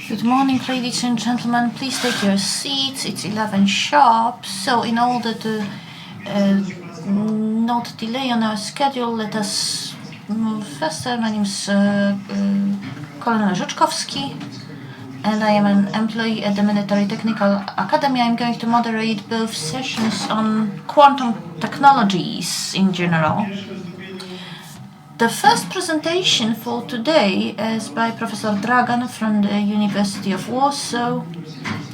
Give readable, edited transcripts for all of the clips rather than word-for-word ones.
Good morning, ladies and gentlemen. Please take your seats. It's 11 sharp. So in order to not delay on our schedule, let us move faster. My name is Colonel Żuczkowski, and I am an employee at the Military Technical Academy. I'm going to moderate both sessions on quantum technologies in general. The first presentation for today is by Professor Dragan from the University of Warsaw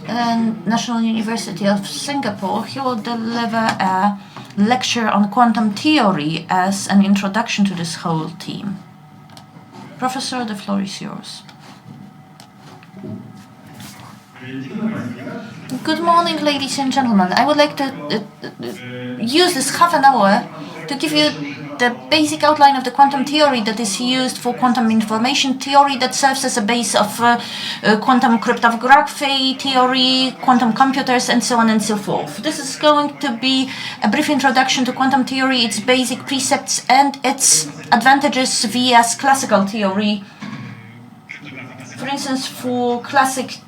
and National University of Singapore. He will deliver a lecture on quantum theory as an introduction to this whole team. Professor, the floor is yours. Good morning, ladies and gentlemen. I would like to use this half an hour to give you the basic outline of the quantum theory that is used for quantum information theory, that serves as a base of quantum cryptography theory, quantum computers, and so on and so forth. This is going to be a brief introduction to quantum theory, its basic precepts, and its advantages via classical theory. For instance, for classic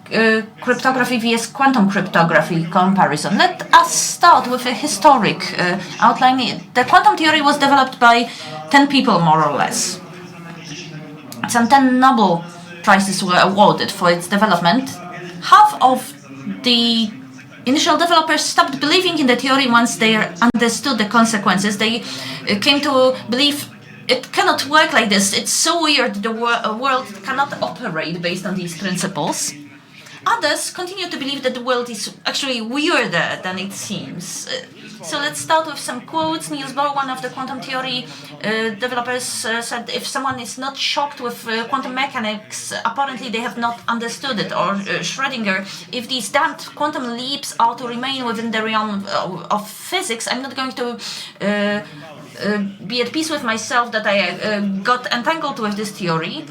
cryptography vs quantum cryptography comparison. Let us start with a historic outline. The quantum theory was developed by 10 people, more or less. Some 10 Nobel Prizes were awarded for its development. Half of the initial developers stopped believing in the theory once they understood the consequences. They came to believe it cannot work like this. It's so weird. The world cannot operate based on these principles. Others continue to believe that the world is actually weirder than it seems. So let's start with some quotes. Niels Bohr, one of the quantum theory developers, said if someone is not shocked with quantum mechanics, apparently they have not understood it. Or Schrödinger, if these damned quantum leaps are to remain within the realm of physics, I'm not going to be at peace with myself that I got entangled with this theory.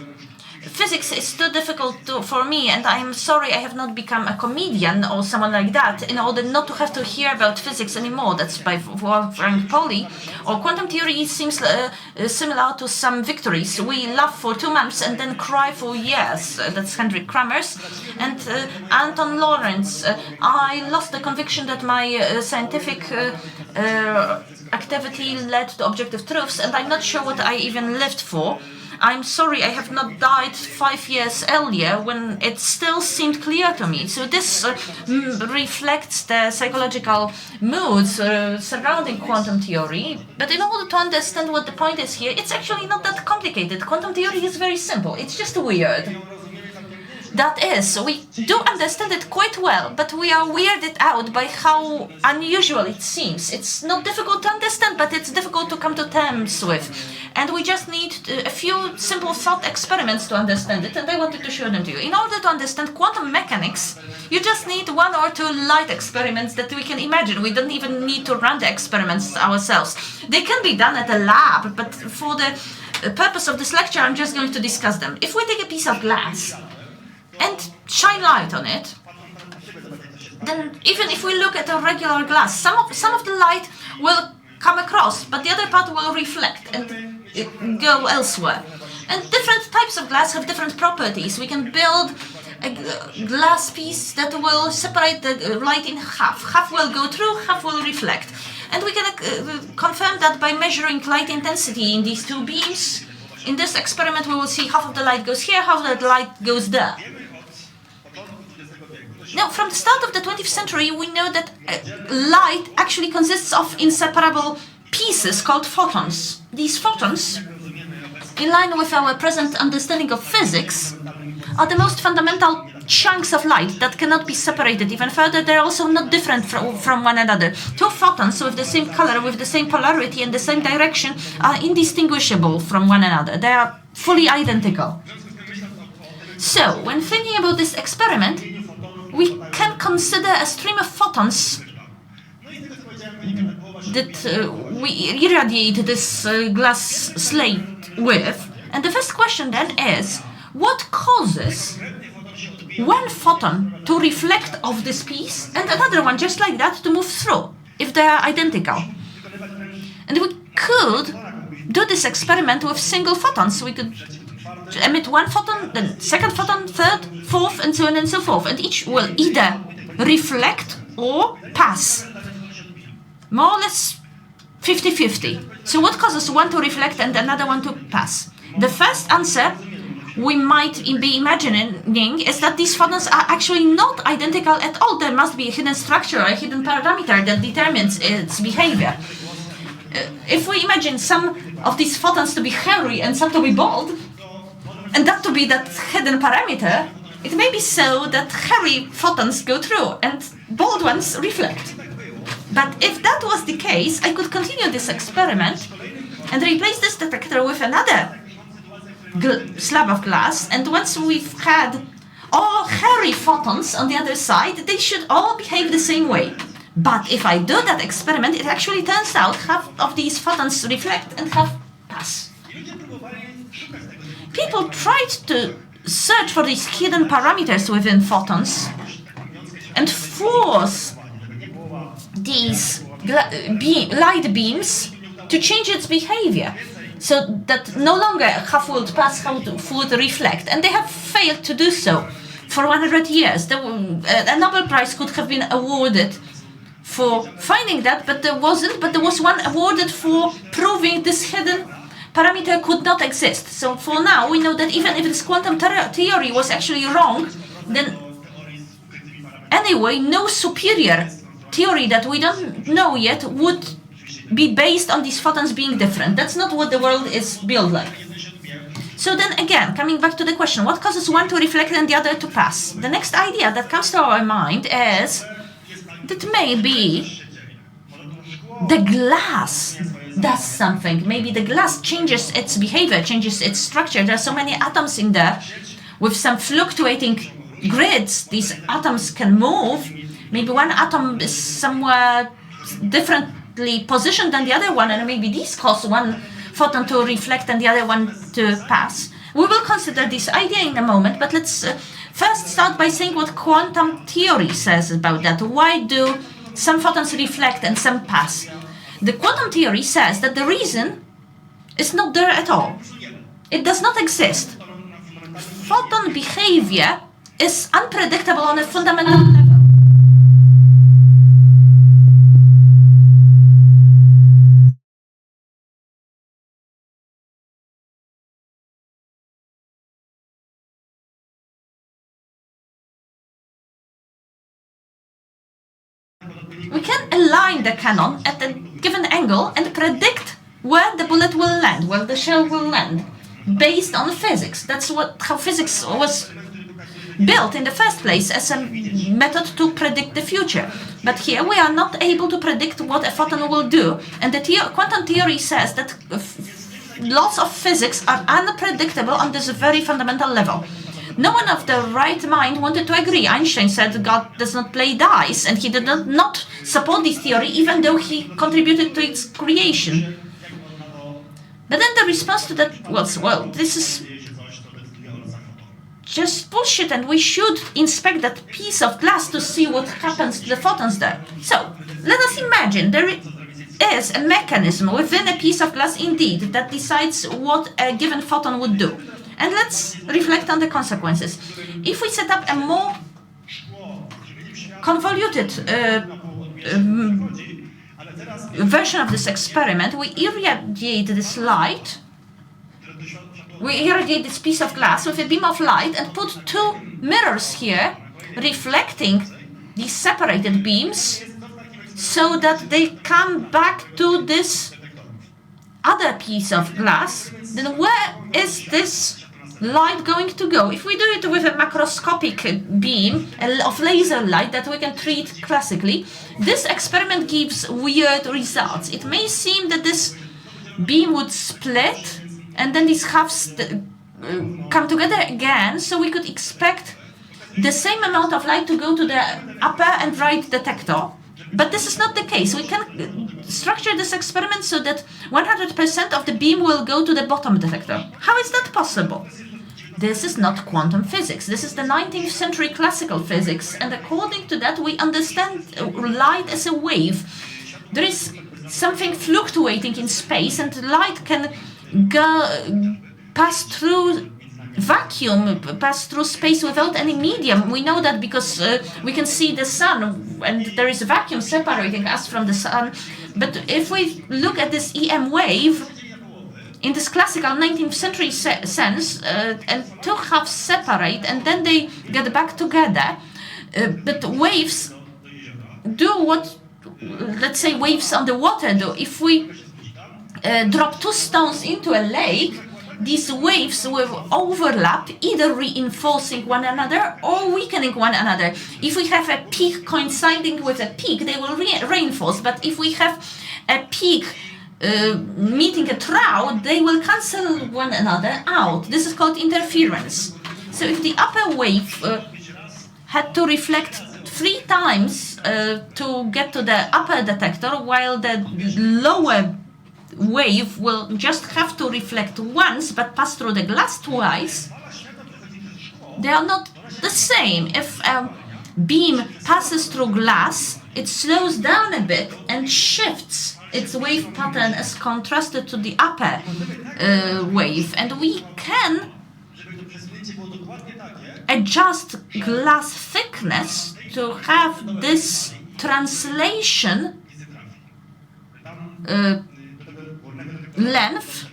Physics is too difficult for me, and I am sorry I have not become a comedian or someone like that in order not to have to hear about physics anymore. That's by Wolfgang Pauli. Or quantum theory seems similar to some victories. We laugh for 2 months and then cry for years. That's Hendrik Kramers. And Anton Lawrence. I lost the conviction that my scientific activity led to objective truths, and I'm not sure what I even lived for. I'm sorry I have not died 5 years earlier when it still seemed clear to me. So this reflects the psychological moods surrounding quantum theory. But in order to understand what the point is here, it's actually not that complicated. Quantum theory is very simple. It's just weird. That is, we do understand it quite well, but we are weirded out by how unusual it seems. It's not difficult to understand, but it's difficult to come to terms with. And we just need a few simple thought experiments to understand it, and I wanted to show them to you. In order to understand quantum mechanics, you just need 1 or 2 light experiments that we can imagine. We don't even need to run the experiments ourselves. They can be done at a lab, but for the purpose of this lecture, I'm just going to discuss them. If we take a piece of glass and shine light on it, then even if we look at a regular glass, some of the light will come across, but the other part will reflect and go elsewhere. And different types of glass have different properties. We can build a glass piece that will separate the light in half. Half will go through, half will reflect. And we can confirm that by measuring light intensity in these 2 beams. In this experiment, we will see half of the light goes here, half of the light goes there. Now, from the start of the 20th century, we know that light actually consists of inseparable pieces called photons. These photons, in line with our present understanding of physics, are the most fundamental chunks of light that cannot be separated even further. They're also not different from one another. 2 photons with the same color, with the same polarity and the same direction are indistinguishable from one another. They are fully identical. So, when thinking about this experiment, we can consider a stream of photons that we irradiate this glass slate with. And the first question then is, what causes one photon to reflect off this piece and another one just like that to move through, if they are identical? And we could do this experiment with single photons. We could to emit one photon, then second photon, third, fourth, and so on and so forth. And each will either reflect or pass. More or less 50-50. So what causes one to reflect and another one to pass? The first answer we might be imagining is that these photons are actually not identical at all. There must be a hidden structure or a hidden parameter that determines its behavior. If we imagine some of these photons to be hairy and some to be bald, and that to be that hidden parameter, it may be so that hairy photons go through and bald ones reflect. But if that was the case, I could continue this experiment and replace this detector with another slab of glass, and once we've had all hairy photons on the other side, they should all behave the same way. But if I do that experiment, it actually turns out half of these photons reflect and half pass. People tried to search for these hidden parameters within photons and force these light beams to change its behavior, so that no longer half would pass, half would reflect. And they have failed to do so for 100 years. A Nobel Prize could have been awarded for finding that, but there wasn't. But there was one awarded for proving this hidden parameter could not exist. So for now, we know that even if this quantum theory was actually wrong, then anyway, no superior theory that we don't know yet would be based on these photons being different. That's not what the world is built like. So then again, coming back to the question, what causes one to reflect and the other to pass? The next idea that comes to our mind is that maybe the glass does something. Maybe the glass changes its behavior, changes its structure. There are so many atoms in there with some fluctuating grids. These atoms can move. Maybe one atom is somewhere differently positioned than the other one, and maybe these cause one photon to reflect and the other one to pass. We will consider this idea in a moment, but let's first start by saying what quantum theory says about that. Why do some photons reflect and some pass? The quantum theory says that the reason is not there at all. It does not exist. Photon behavior is unpredictable on a fundamental level. We can align the cannon at a given angle and predict where the bullet will land, where the shell will land, based on physics. That's how physics was built in the first place, as a method to predict the future. But here we are not able to predict what a photon will do. And the quantum theory says that laws of physics are unpredictable on this very fundamental level. No one of the right mind wanted to agree. Einstein said God does not play dice, and he did not support this theory, even though he contributed to its creation. But then the response to that was, well, this is just bullshit, and we should inspect that piece of glass to see what happens to the photons there. So, let us imagine there is a mechanism within a piece of glass indeed that decides what a given photon would do. And let's reflect on the consequences. If we set up a more convoluted version of this experiment, we irradiate this light, we irradiate this piece of glass with a beam of light and put two mirrors here, reflecting these separated beams, so that they come back to this other piece of glass. Then where is this light going to go? If we do it with a macroscopic beam of laser light that we can treat classically, this experiment gives weird results. It may seem that this beam would split and then these halves come together again, so we could expect the same amount of light to go to the upper and right detector. But this is not the case. We can structure this experiment so that 100% of the beam will go to the bottom detector. How is that possible? This is not quantum physics. This is the 19th century classical physics, and according to that, we understand light as a wave. There is something fluctuating in space, and light can pass through vacuum pass through space without any medium. We know that because we can see the sun and there is a vacuum separating us from the sun. But if we look at this EM wave in this classical 19th century sense, and two halves separate and then they get back together, but waves do what, let's say, waves on the water do. If we drop two stones into a lake, these waves will overlap, either reinforcing one another or weakening one another. If we have a peak coinciding with a peak, they will reinforce. But if we have a peak meeting a trough, they will cancel one another out. This is called interference. So if the upper wave had to reflect 3 times to get to the upper detector, while the lower wave will just have to reflect once but pass through the glass twice, they are not the same. If a beam passes through glass, it slows down a bit and shifts its wave pattern as contrasted to the upper wave, and we can adjust glass thickness to have this translation length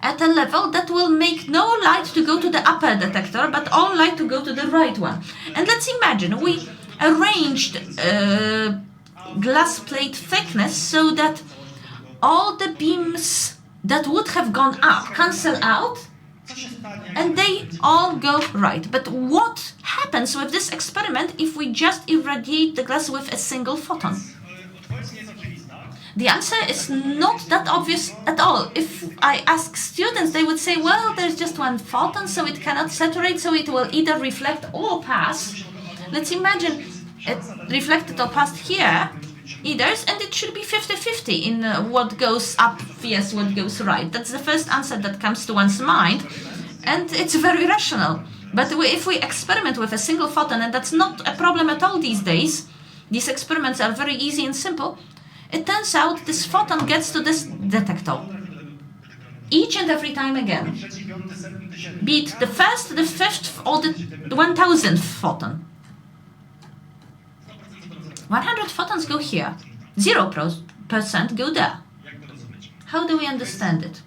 at a level that will make no light to go to the upper detector, but all light to go to the right one. And let's imagine we arranged glass plate thickness so that all the beams that would have gone up cancel out and they all go right. But what happens with this experiment if we just irradiate the glass with a single photon? The answer is not that obvious at all. If I ask students, they would say, well, there's just one photon, so it cannot saturate, so it will either reflect or pass. Let's imagine it reflected or passed here, either, and it should be 50-50 in what goes up versus what goes right. That's the first answer that comes to one's mind, and it's very rational. But if we experiment with a single photon, and that's not a problem at all these days, these experiments are very easy and simple, it turns out this photon gets to this detector each and every time again, be it the first, the fifth, or the 1000th photon. 100 photons go here, 0% go there. How do we understand it?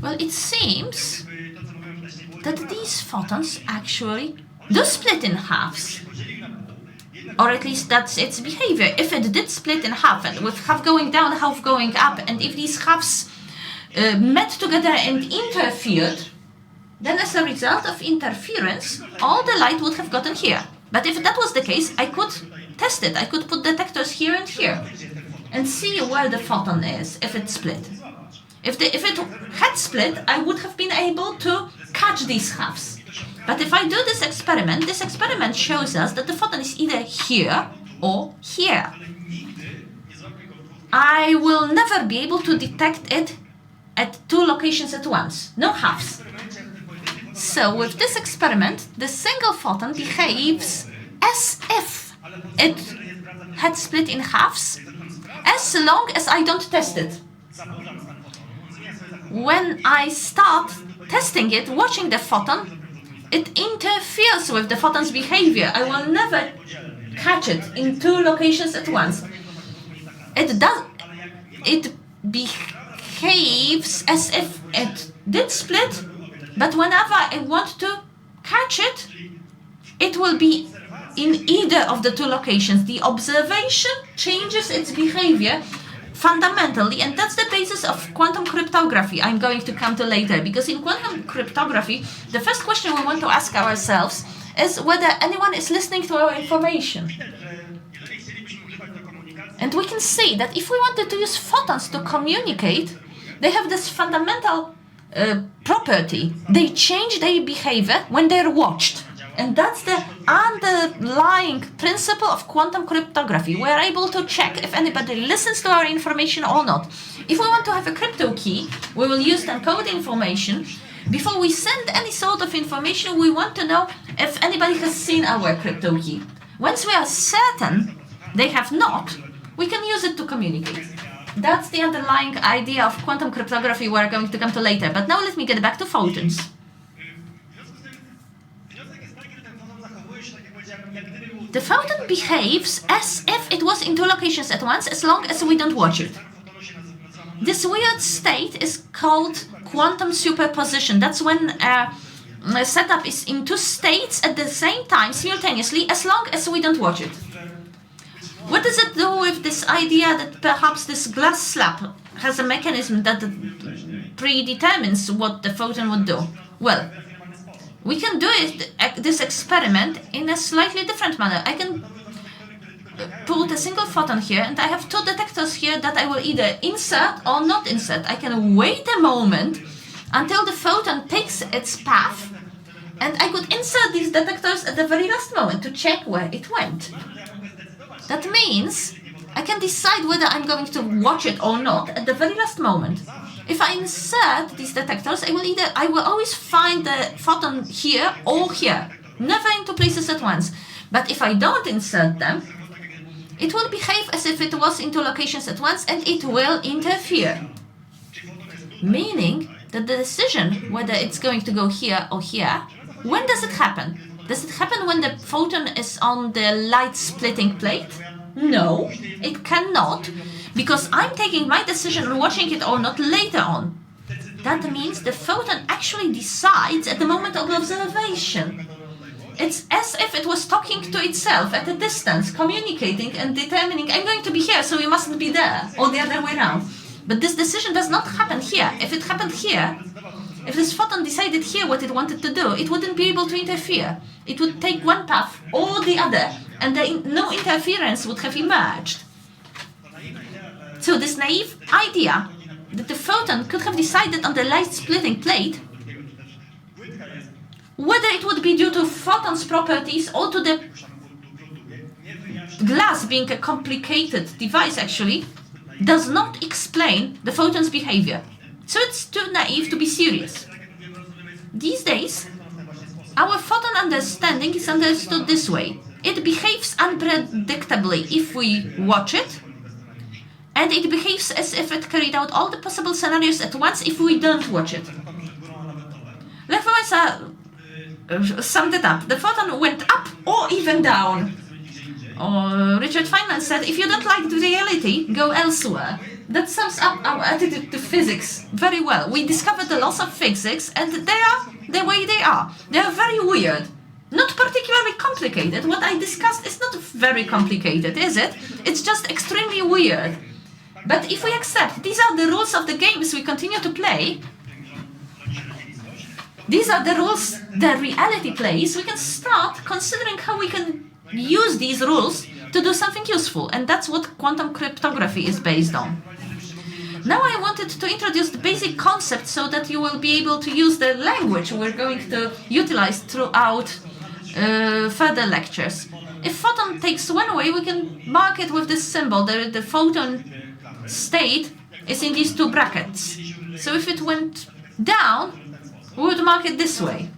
Well, it seems that these photons actually do split in halves. Or at least that's its behavior. If it did split in half, and with half going down, half going up, and if these halves met together and interfered, then as a result of interference, all the light would have gotten here. But if that was the case, I could test it. I could put detectors here and here and see where the photon is, if it split. If it had split, I would have been able to catch these halves. But if I do this experiment shows us that the photon is either here or here. I will never be able to detect it at 2 locations at once, no halves. So with this experiment, the single photon behaves as if it had split in halves, as long as I don't test it. When I start testing it, watching the photon, it interferes with the photon's behavior. I will never catch it in 2 locations at once. It behaves as if it did split, but whenever I want to catch it, it will be in either of the 2 locations. The observation changes its behavior fundamentally, and that's the basis of quantum cryptography I'm going to come to later, because in quantum cryptography, the first question we want to ask ourselves is whether anyone is listening to our information. And we can see that if we wanted to use photons to communicate, they have this fundamental property. They change their behavior when they're watched. And that's the underlying principle of quantum cryptography. We're able to check if anybody listens to our information or not. If we want to have a crypto key, we will use the encode information. Before we send any sort of information, we want to know if anybody has seen our crypto key. Once we are certain they have not, we can use it to communicate. That's the underlying idea of quantum cryptography we're going to come to later. But now let me get back to photons. The photon behaves as if it was in two locations at once, as long as we don't watch it. This weird state is called quantum superposition. That's when a setup is in two states at the same time, simultaneously, as long as we don't watch it. What does it do with this idea that perhaps this glass slab has a mechanism that predetermines what the photon would do? Well, we can do this experiment in a slightly different manner. I can put a single photon here, and I have two detectors here that I will either insert or not insert. I can wait a moment until the photon takes its path, and I could insert these detectors at the very last moment to check where it went. That means I can decide whether I'm going to watch it or not at the very last moment. If I insert these detectors, I will always find the photon here or here, never in two places at once. But if I don't insert them, it will behave as if it was in two locations at once, and it will interfere. Meaning that the decision whether it's going to go here or here, when does it happen? Does it happen when the photon is on the light splitting plate? No, it cannot, because I'm taking my decision on watching it or not later on. That means the photon actually decides at the moment of observation. It's as if it was talking to itself at a distance, communicating and determining, I'm going to be here, so you mustn't be there, or the other way around. But this decision does not happen here. If it happened here, if this photon decided here what it wanted to do, it wouldn't be able to interfere. It would take one path or the other, and no interference would have emerged. So this naive idea that the photon could have decided on the light splitting plate, whether it would be due to photons' properties or to the glass being a complicated device actually, does not explain the photon's behavior. So it's too naive to be serious. These days, our photon understanding is understood this way. It behaves unpredictably if we watch it, and it behaves as if it carried out all the possible scenarios at once if we don't watch it. Lech Wałęsa summed it up. The photon went up or even down. Or Richard Feynman said, if you don't like the reality, go elsewhere. That sums up our attitude to physics very well. We discovered the laws of physics, and they are the way they are. They are very weird. Not particularly complicated. What I discussed is not very complicated, is it? It's just extremely weird. But if we accept these are the rules of the games we continue to play, these are the rules the reality plays, we can start considering how we can use these rules to do something useful. And that's what quantum cryptography is based on. Now I wanted to introduce the basic concept so that you will be able to use the language we're going to utilize throughout further lectures. If photon takes one way, we can mark it with this symbol. The photon state is in these two brackets. So if it went down, we would mark it this way.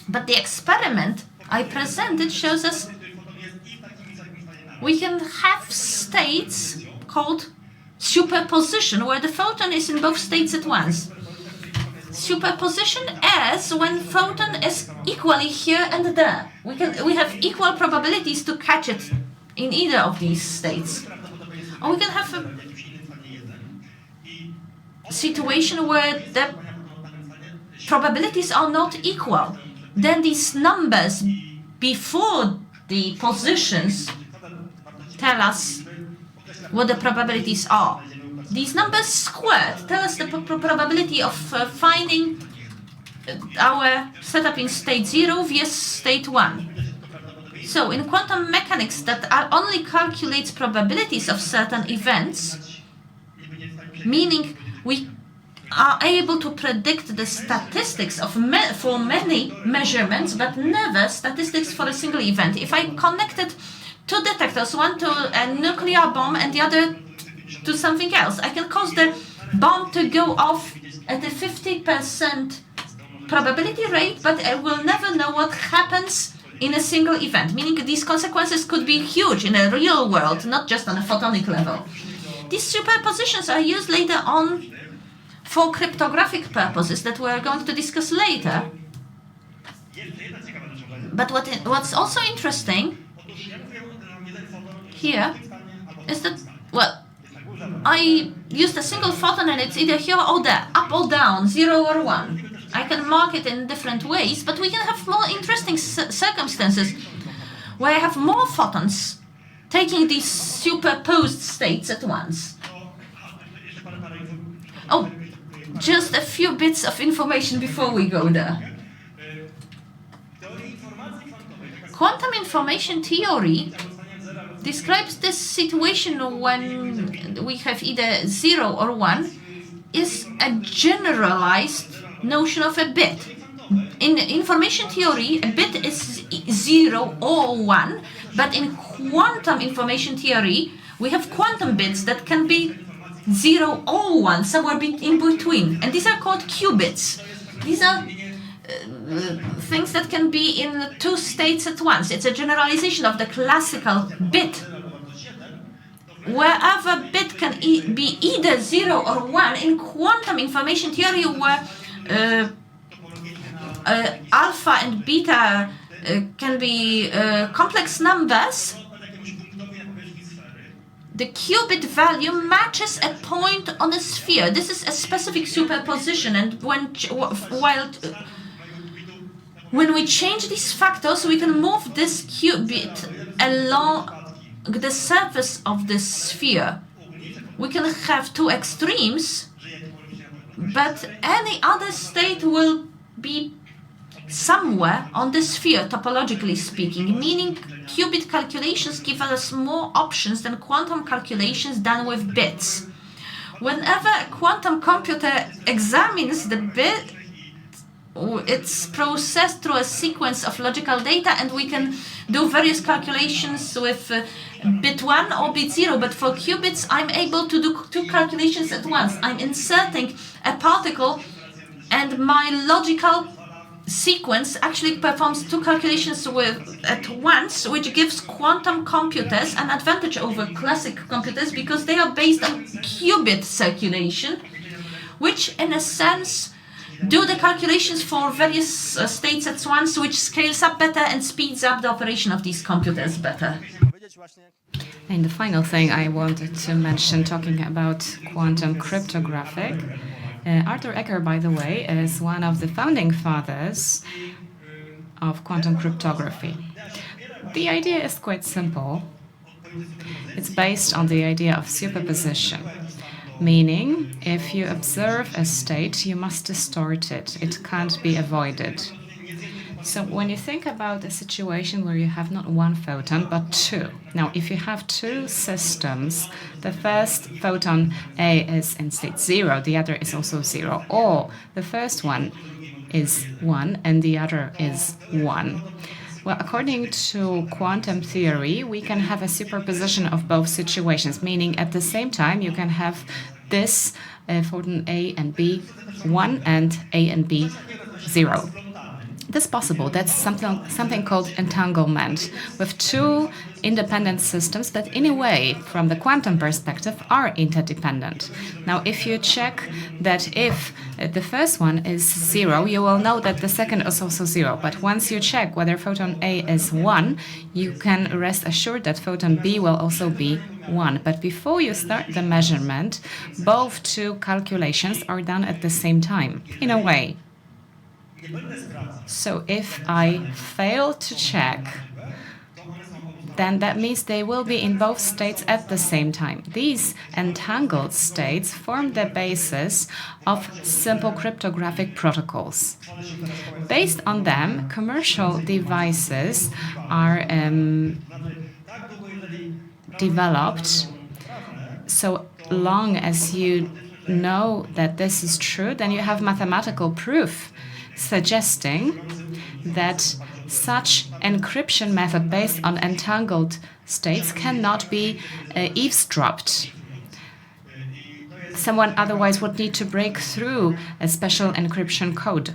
But the experiment I presented shows us we can have states called superposition, where the photon is in both states at once. Superposition as when photon is equally here and there. We have equal probabilities to catch it in either of these states. Or we can have a situation where the probabilities are not equal. Then these numbers before the positions tell us what the probabilities are. These numbers squared tell us the probability of finding our setup in state 0 vs state 1. So in quantum mechanics that only calculates probabilities of certain events, meaning we are able to predict the statistics of for many measurements, but never statistics for a single event. If I connected two detectors, one to a nuclear bomb and the other to something else, I can cause the bomb to go off at a 50% probability rate, but I will never know what happens in a single event, meaning these consequences could be huge in a real world, not just on a photonic level. these superpositions are used later on for cryptographic purposes that we're going to discuss later. But what's also interesting here is that, well, I used a single photon and it's either here or there, up or down, 0 or 1. I can mark it in different ways, but we can have more interesting circumstances where I have more photons taking these superposed states at once. Oh, just a few bits of information before we go there. Quantum information theory describes this situation when we have either 0 or 1 is a generalized notion of a bit. In information theory, a bit is 0 or 1, but in quantum information theory, we have quantum bits that can be 0 or 1, somewhere in between, and these are called qubits. These are things that can be in two states at once. It's a generalization of the classical bit. Wherever bit can be either 0 or 1, in quantum information theory where alpha and beta can be complex numbers, the qubit value matches a point on a sphere. This is a specific superposition, and when we change these factors, we can move this qubit along the surface of this sphere. We can have two extremes, but any other state will be somewhere on the sphere, topologically speaking, meaning qubit calculations give us more options than quantum calculations done with bits. Whenever a quantum computer examines the bit, it's processed through a sequence of logical data, and we can do various calculations with bit 1 or bit 0. But for qubits, I'm able to do two calculations at once. I'm inserting a particle, and my logical sequence actually performs two calculations at once, which gives quantum computers an advantage over classic computers because they are based on qubit circulation, which in a sense do the calculations for various states at once, which scales up better and speeds up the operation of these computers better. And the final thing I wanted to mention, talking about quantum cryptographic, Arthur Ecker, by the way, is one of the founding fathers of quantum cryptography. The idea is quite simple. It's based on the idea of superposition. Meaning, if you observe a state, you must distort it. It can't be avoided. So when you think about a situation where you have not one photon, but two. Now, if you have two systems, the first photon A is in state 0, the other is also 0, or the first one is 1 and the other is 1. Well, according to quantum theory, we can have a superposition of both situations, meaning at the same time you can have this photon A and B 1 and A and B 0. That's possible. That's something called entanglement, with two independent systems that in a way, from the quantum perspective, are interdependent. Now, if you check that if the first one is 0, you will know that the second is also 0. But once you check whether photon A is 1, you can rest assured that photon B will also be 1. But before you start the measurement, both two calculations are done at the same time, in a way. So if I fail to check, then that means they will be in both states at the same time. These entangled states form the basis of simple cryptographic protocols. Based on them, commercial devices are developed. So long as you know that this is true, then you have mathematical proof suggesting that such encryption method based on entangled states cannot be eavesdropped. Someone otherwise would need to break through a special encryption code.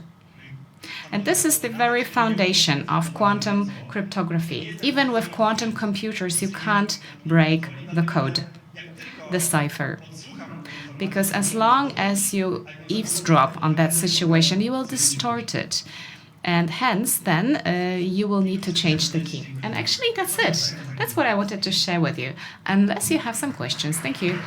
And this is the very foundation of quantum cryptography. Even with quantum computers, you can't break the code. the cipher. Because as long as you eavesdrop on that situation, you will distort it. And hence, then, you will need to change the key. And actually, that's it. That's what I wanted to share with you. Unless you have some questions. Thank you.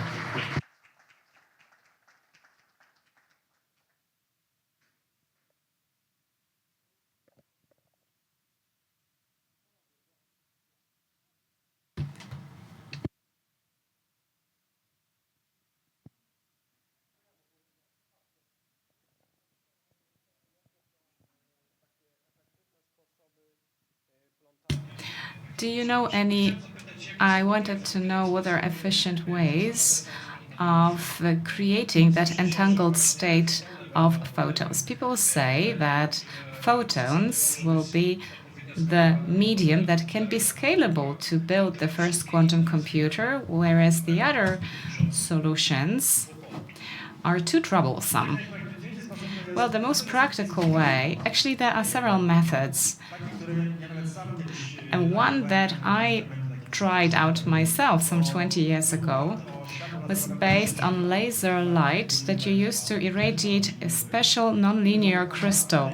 Do you know any? I wanted to know what are efficient ways of creating that entangled state of photons. People say that photons will be the medium that can be scalable to build the first quantum computer, whereas the other solutions are too troublesome. Well, the most practical way, actually, there are several methods. And one that I tried out myself some 20 years ago was based on laser light that you use to irradiate a special nonlinear crystal.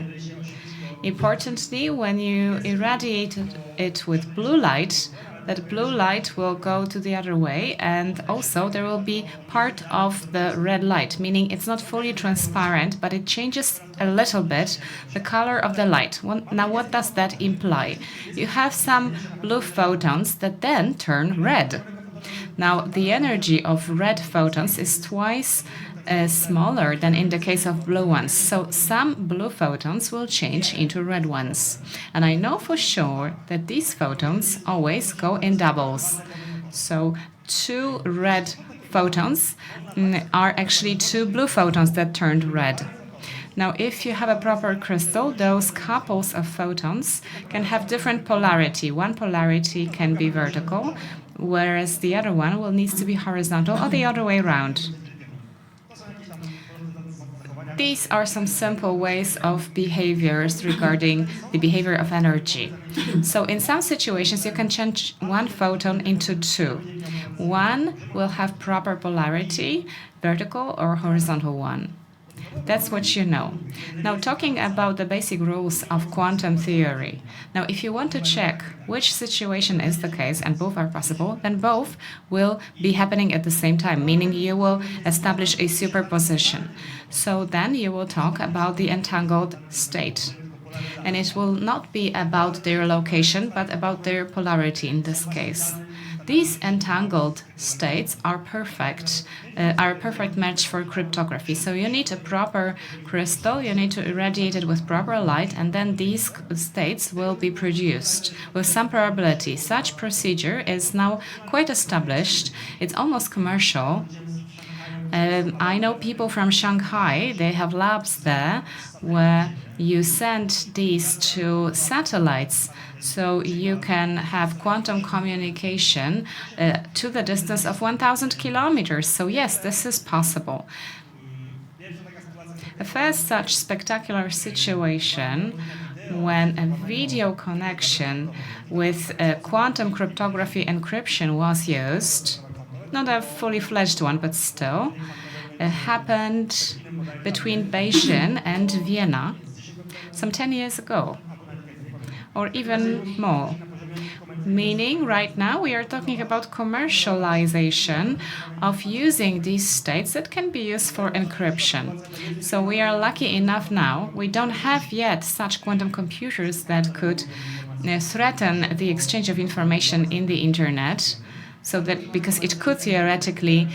Importantly, when you irradiate it with blue light, that blue light will go to the other way, and also there will be part of the red light, meaning it's not fully transparent, but it changes a little bit the color of the light. Now, what does that imply? You have some blue photons that then turn red. Now, the energy of red photons is twice smaller than in the case of blue ones. So some blue photons will change into red ones. And I know for sure that these photons always go in doubles. So 2 red photons are actually 2 blue photons that turned red. Now, if you have a proper crystal, those couples of photons can have different polarity. One polarity can be vertical, whereas the other one will need to be horizontal, or the other way around. These are some simple ways of behaviors regarding the behavior of energy. So in some situations, you can change one photon into 2. One will have proper polarity, vertical or horizontal one. That's what you know. Now, talking about the basic rules of quantum theory. Now, if you want to check which situation is the case, and both are possible, then both will be happening at the same time, meaning you will establish a superposition. So then you will talk about the entangled state. And it will not be about their location, but about their polarity in this case. These entangled states are a perfect match for cryptography. So you need a proper crystal, you need to irradiate it with proper light, and then these states will be produced with some probability. Such procedure is now quite established. It's almost commercial. I know people from Shanghai, they have labs there where you send these to satellites. So you can have quantum communication to the distance of 1,000 kilometers. So yes, this is possible. A first such spectacular situation when a video connection with quantum cryptography encryption was used, not a fully fledged one, but still, happened between Beijing and Vienna some 10 years ago, or even more. Meaning, right now, we are talking about commercialization of using these states that can be used for encryption. So we are lucky enough now. We don't have yet such quantum computers that could threaten the exchange of information in the internet, so that because it could theoretically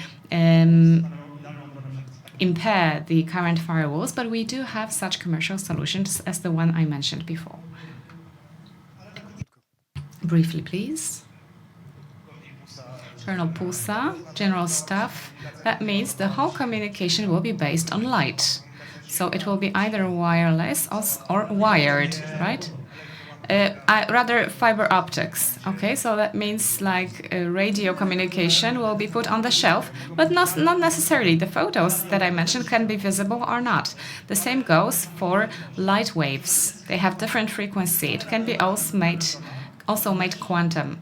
impair the current firewalls, but we do have such commercial solutions as the one I mentioned before. Briefly, please. Colonel Pusa, General Staff. That means the whole communication will be based on light. So it will be either wireless or wired, right? Rather fiber optics. Okay, so that means like radio communication will be put on the shelf, but not necessarily. The photos that I mentioned can be visible or not. The same goes for light waves. They have different frequency. It can be also made quantum.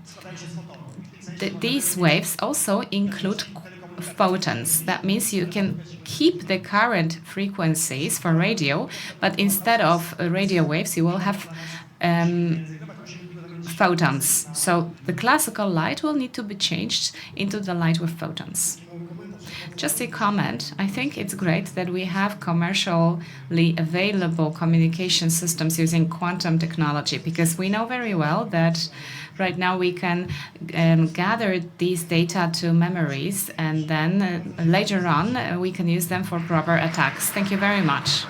These waves also include photons. That means you can keep the current frequencies for radio, but instead of radio waves, you will have photons. So the classical light will need to be changed into the light with photons. Just a comment, I think it's great that we have commercially available communication systems using quantum technology, because we know very well that right now we can gather these data to memories, and then later on we can use them for proper attacks. Thank you very much.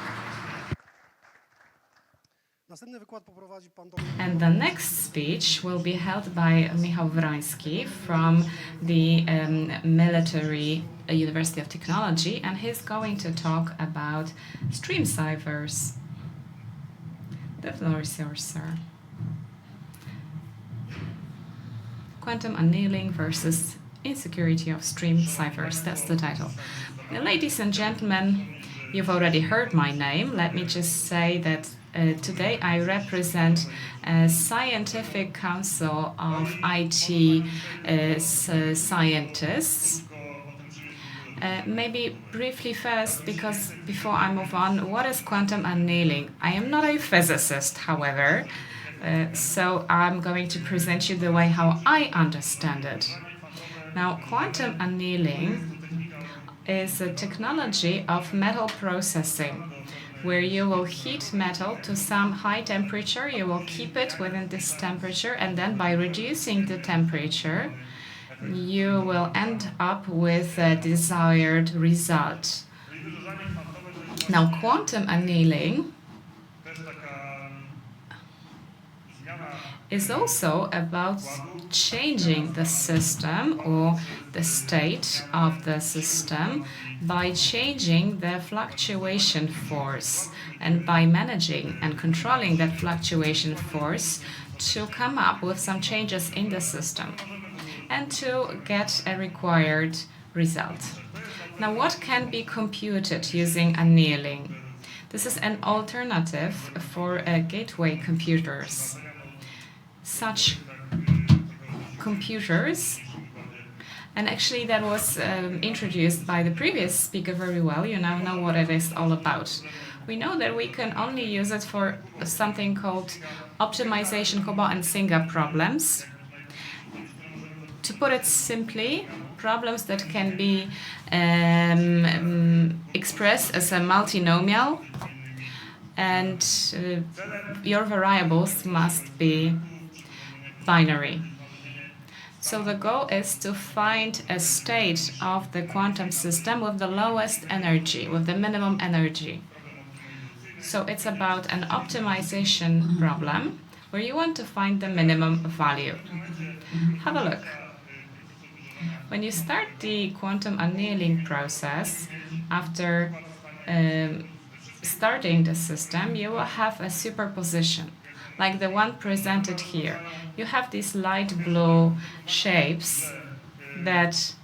And the next speech will be held by Michał Wroński from the Military University of Technology, and he's going to talk about stream ciphers. The floor is yours, sir. Quantum annealing versus insecurity of stream ciphers. That's the title. Now, ladies and gentlemen, you've already heard my name. Let me just say that today I represent a scientific council of IT scientists. Maybe briefly first, because before I move on, what is quantum annealing? I am not a physicist, however, so I'm going to present you the way how I understand it. Now, quantum annealing is a technology of metal processing, where you will heat metal to some high temperature, you will keep it within this temperature, and then by reducing the temperature, you will end up with a desired result. Now, quantum annealing is also about changing the system or the state of the system by changing the fluctuation force and by managing and controlling that fluctuation force to come up with some changes in the system and to get a required result. Now, what can be computed using annealing? This is an alternative for gateway computers. Such computers, and actually that was introduced by the previous speaker very well. You now know what it is all about. We know that we can only use it for something called optimization, COBOL and SINGA problems. To put it simply, problems that can be expressed as a multinomial, and your variables must be binary. So the goal is to find a state of the quantum system with the lowest energy, with the minimum energy. So it's about an optimization problem where you want to find the minimum value. Have a look. When you start the quantum annealing process, after starting the system, you will have a superposition, like the one presented here. You have these light blue shapes that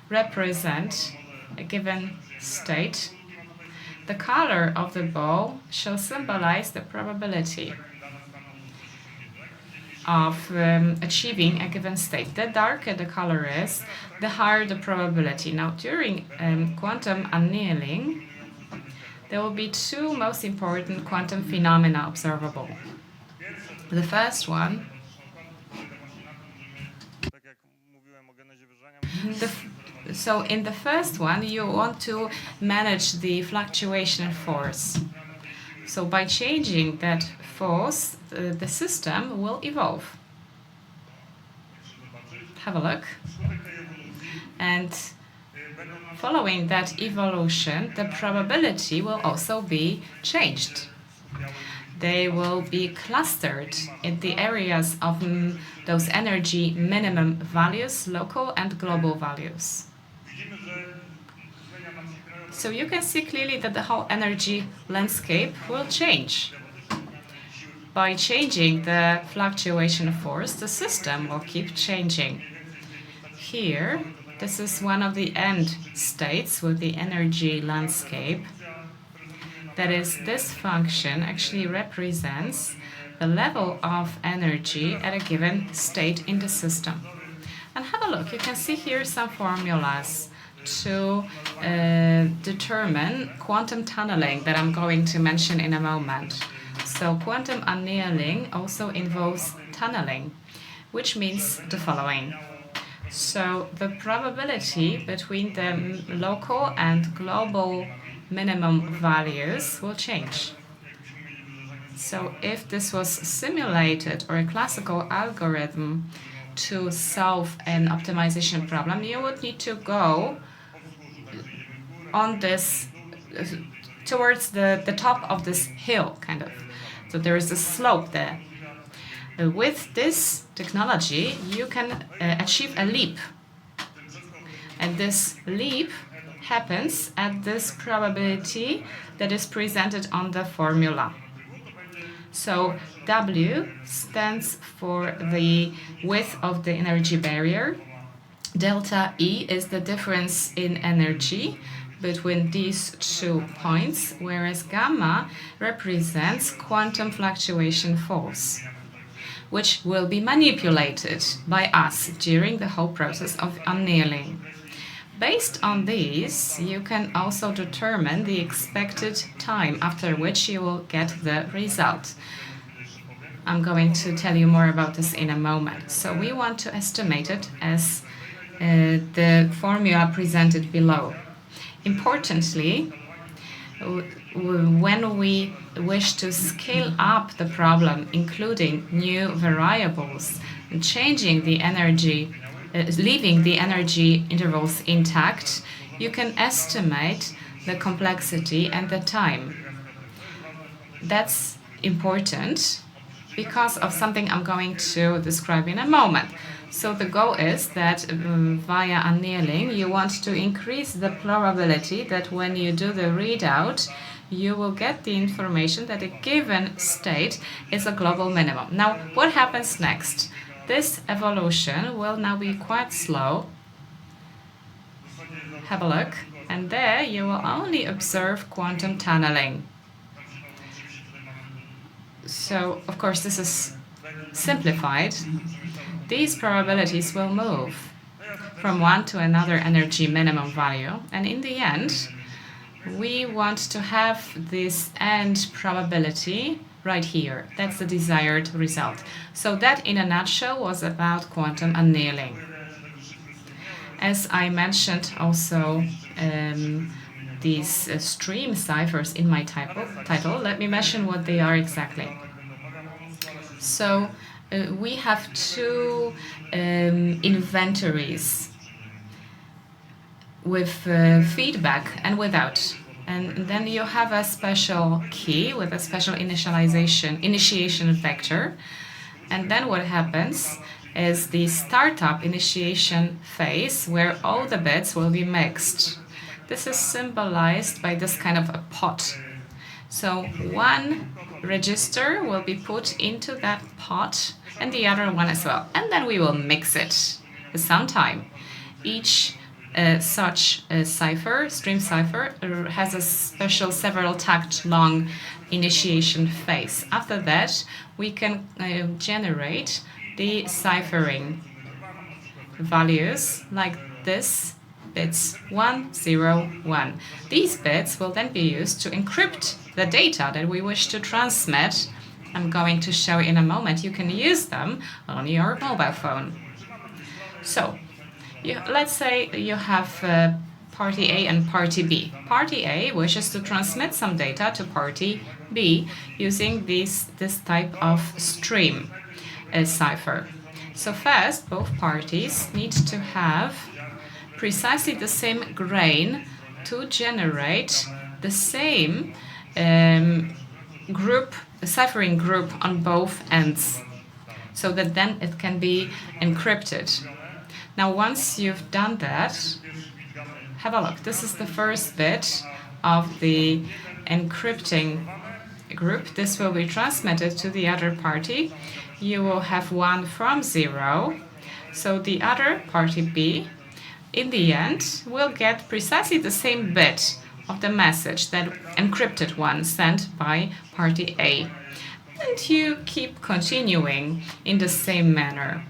represent a given state. The color of the ball shall symbolize the probability of achieving a given state. The darker the color is, the higher the probability. Now, during quantum annealing, there will be two most important quantum phenomena observable. The first one, so in the first one, you want to manage the fluctuation force. So by changing that force, the system will evolve. Have a look. And following that evolution, the probability will also be changed. They will be clustered in the areas of those energy minimum values, local and global values. So you can see clearly that the whole energy landscape will change. By changing the fluctuation force, the system will keep changing. Here, this is one of the end states with the energy landscape. That is, this function actually represents the level of energy at a given state in the system. And have a look. You can see here some formulas to determine quantum tunneling that I'm going to mention in a moment. So quantum annealing also involves tunneling, which means the following. So the probability between the local and global minimum values will change. So if this was simulated or a classical algorithm to solve an optimization problem, you would need to go on this towards the top of this hill, kind of. So there is a slope there. With this technology, you can achieve a leap. And this leap happens at this probability that is presented on the formula. So W stands for the width of the energy barrier. Delta E is the difference in energy between these 2 points, whereas gamma represents quantum fluctuation force, which will be manipulated by us during the whole process of annealing. Based on these, you can also determine the expected time after which you will get the result. I'm going to tell you more about this in a moment. So we want to estimate it as the formula presented below. Importantly, when we wish to scale up the problem, including new variables, and changing the energy, leaving the energy intervals intact, you can estimate the complexity and the time. That's important because of something I'm going to describe in a moment. So the goal is that via annealing, you want to increase the probability that when you do the readout, you will get the information that a given state is a global minimum. Now, what happens next? This evolution will now be quite slow. Have a look. And there you will only observe quantum tunneling. So, of course, this is simplified. These probabilities will move from one to another energy minimum value. And in the end, we want to have this end probability right here. That's the desired result. So that, in a nutshell, was about quantum annealing. As I mentioned also these stream ciphers in my title, let me mention what they are exactly. So we have 2 inventories with feedback and without. And then you have a special key with a special initiation vector. And then what happens is the startup initiation phase where all the bits will be mixed. This is symbolized by this kind of a pot. So one register will be put into that pot and the other one as well. And then we will mix it for some time. Each such cipher, stream cipher, has a special several tact long initiation phase. After that, we can generate the ciphering values like this, bits 1, 0, 1. These bits will then be used to encrypt the data that we wish to transmit. I'm going to show in a moment. You can use them on your mobile phone. So, let's say you have party A and party B. Party A wishes to transmit some data to party B using this type of stream cipher. So first, both parties need to have precisely the same grain to generate the same ciphering group on both ends, so that then it can be encrypted. Now, once you've done that, have a look. This is the first bit of the encrypting group. This will be transmitted to the other party. You will have 1 from 0. So the other party B, in the end, will get precisely the same bit of the message, that encrypted one sent by party A. And you keep continuing in the same manner.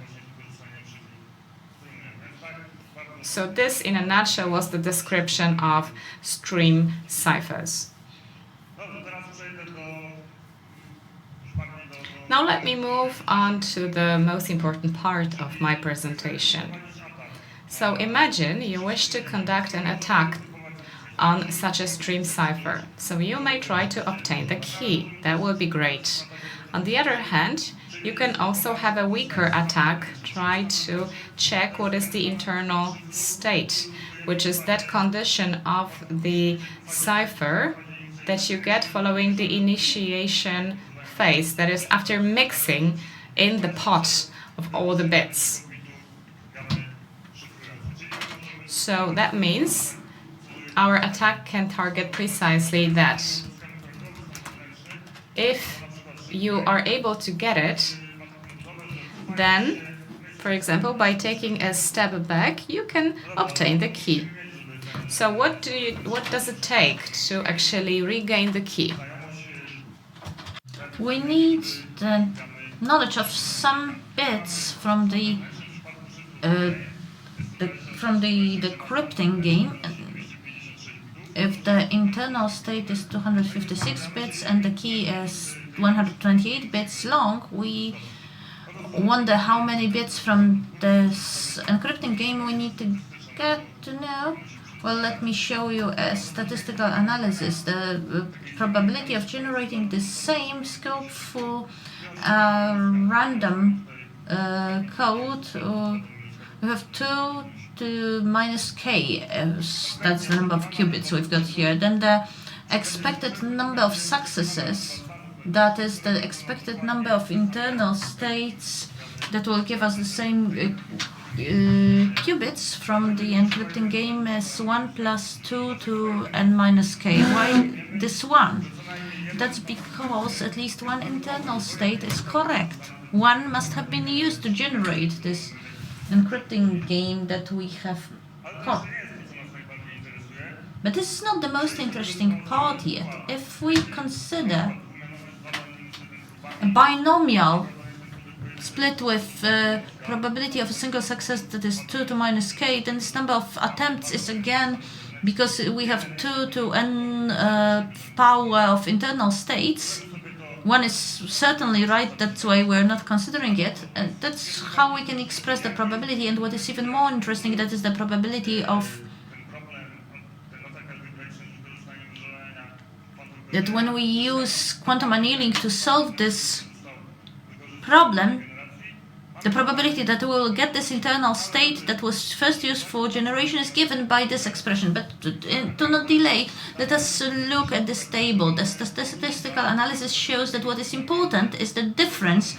So this, in a nutshell, was the description of stream ciphers. Now let me move on to the most important part of my presentation. So imagine you wish to conduct an attack on such a stream cipher. So you may try to obtain the key. That will be great. On the other hand, you can also have a weaker attack, try to check what is the internal state, which is that condition of the cipher that you get following the initiation phase, that is after mixing in the pot of all the bits. So that means our attack can target precisely that. If you are able to get it, then, for example, by taking a step back, you can obtain the key. So what does it take to actually regain the key? We need the knowledge of some bits from the decrypting game. If the internal state is 256 bits and the key is 128 bits long, we wonder how many bits from this encrypting game we need to get to know. Well, let me show you a statistical analysis. The probability of generating the same scope for random code, we have 2 to minus k, that's the number of qubits we've got here. Then the expected number of successes, that is the expected number of internal states that will give us the same qubits from the encrypting game, is 1 plus 2 to n minus k. Why this 1? That's because at least one internal state is correct. One must have been used to generate this encrypting game that we have got. But this is not the most interesting part yet. If we consider a binomial split with probability of a single success that is 2 to minus k, then this number of attempts is again, because we have 2 to n power of internal states. One is certainly right, that's why we're not considering it. That's how we can express the probability. And what is even more interesting, that is the probability of that when we use quantum annealing to solve this problem, the probability that we will get this internal state that was first used for generation is given by this expression. But to not delay, let us look at this table. The statistical analysis shows that what is important is the difference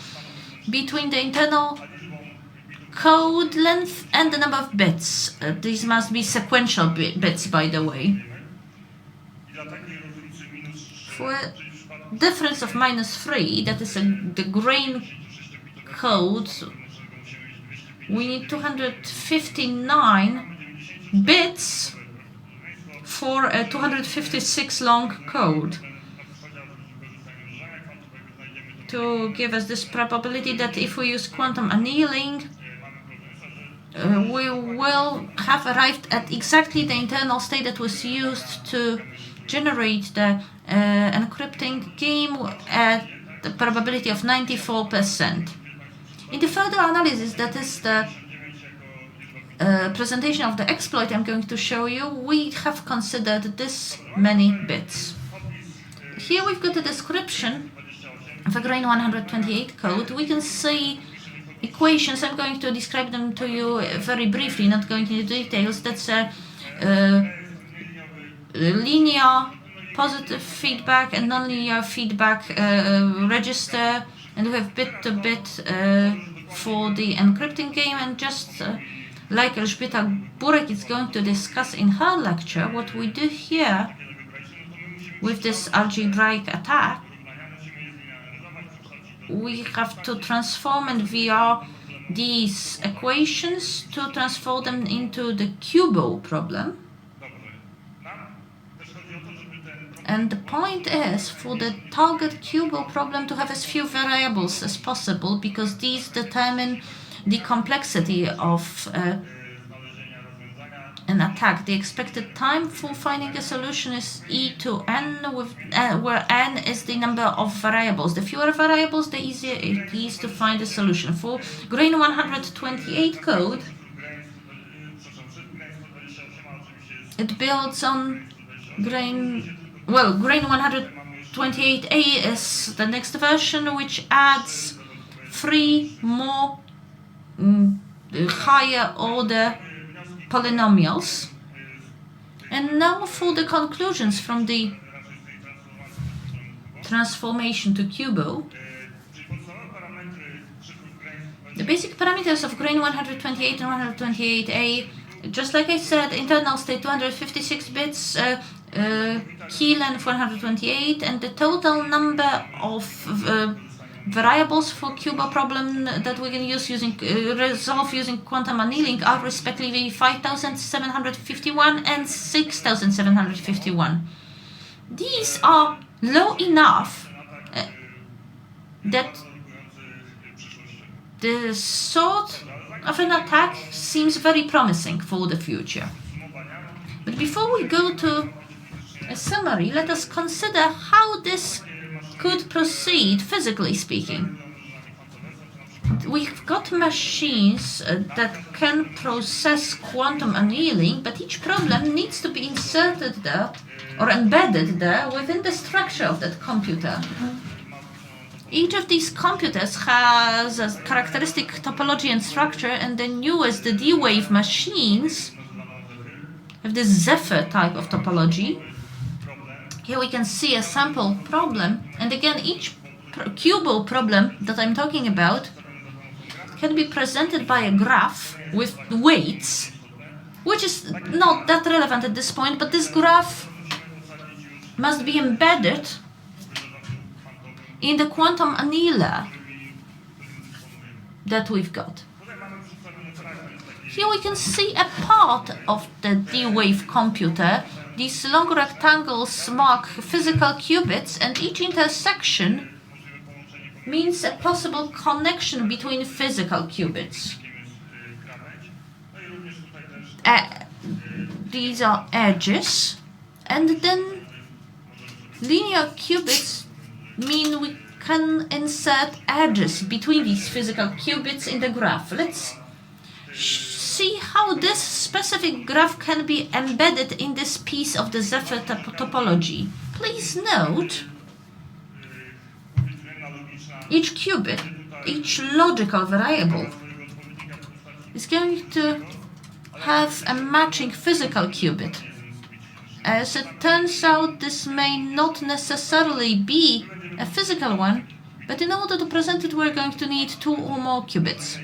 between the internal code length and the number of bits. These must be sequential bits, by the way. For a difference of -3, that is the grain code, we need 259 bits for a 256 long code to give us this probability that if we use quantum annealing, we will have arrived at exactly the internal state that was used to generate the encrypting game at the probability of 94%. In the further analysis, that is the presentation of the exploit I'm going to show you, we have considered this many bits. Here we've got a description of a grain 128 code. We can see equations. I'm going to describe them to you very briefly, not going into details. That's a linear positive feedback and nonlinear feedback register, and we have bit-to-bit for the encrypting game. And just like Elżbieta Burek is going to discuss in her lecture, what we do here with this algebraic attack, we have to transform and VR these equations to transform them into the QUBO problem. And the point is for the target QUBO problem to have as few variables as possible, because these determine the complexity of an attack, the expected time for finding a solution is e to n, with where n is the number of variables. The fewer variables, the easier it is to find a solution. For Grain 128 code, it builds on Grain 128a is the next version, which adds 3 more higher order polynomials. And now for the conclusions from the transformation to QUBO. The basic parameters of Grain 128 and 128a, just like I said, internal state 256 bits, key length 128, and the total number of variables for QUBO problem that we can resolve using quantum annealing are respectively 5,751 and 6,751. These are low enough that the sort of an attack seems very promising for the future. But before we go to a summary, let us consider how this could proceed, physically speaking. We've got machines that can process quantum annealing, but each problem needs to be inserted there or embedded there within the structure of that computer. Each of these computers has a characteristic topology and structure, and the newest, the D-Wave machines, have this Zephyr type of topology. Here we can see a sample problem, and again, each QUBO problem that I'm talking about can be presented by a graph with weights, which is not that relevant at this point, but this graph must be embedded in the quantum annealer that we've got. Here we can see a part of the D-Wave computer. These long rectangles mark physical qubits, and each intersection means a possible connection between physical qubits. These are edges, and then linear qubits mean we can insert edges between these physical qubits in the graph. Let's see how this specific graph can be embedded in this piece of the Zephyr topology. Please note, each qubit, each logical variable, is going to have a matching physical qubit. As it turns out, this may not necessarily be a physical one, but in order to present it, we're going to need 2 or more qubits.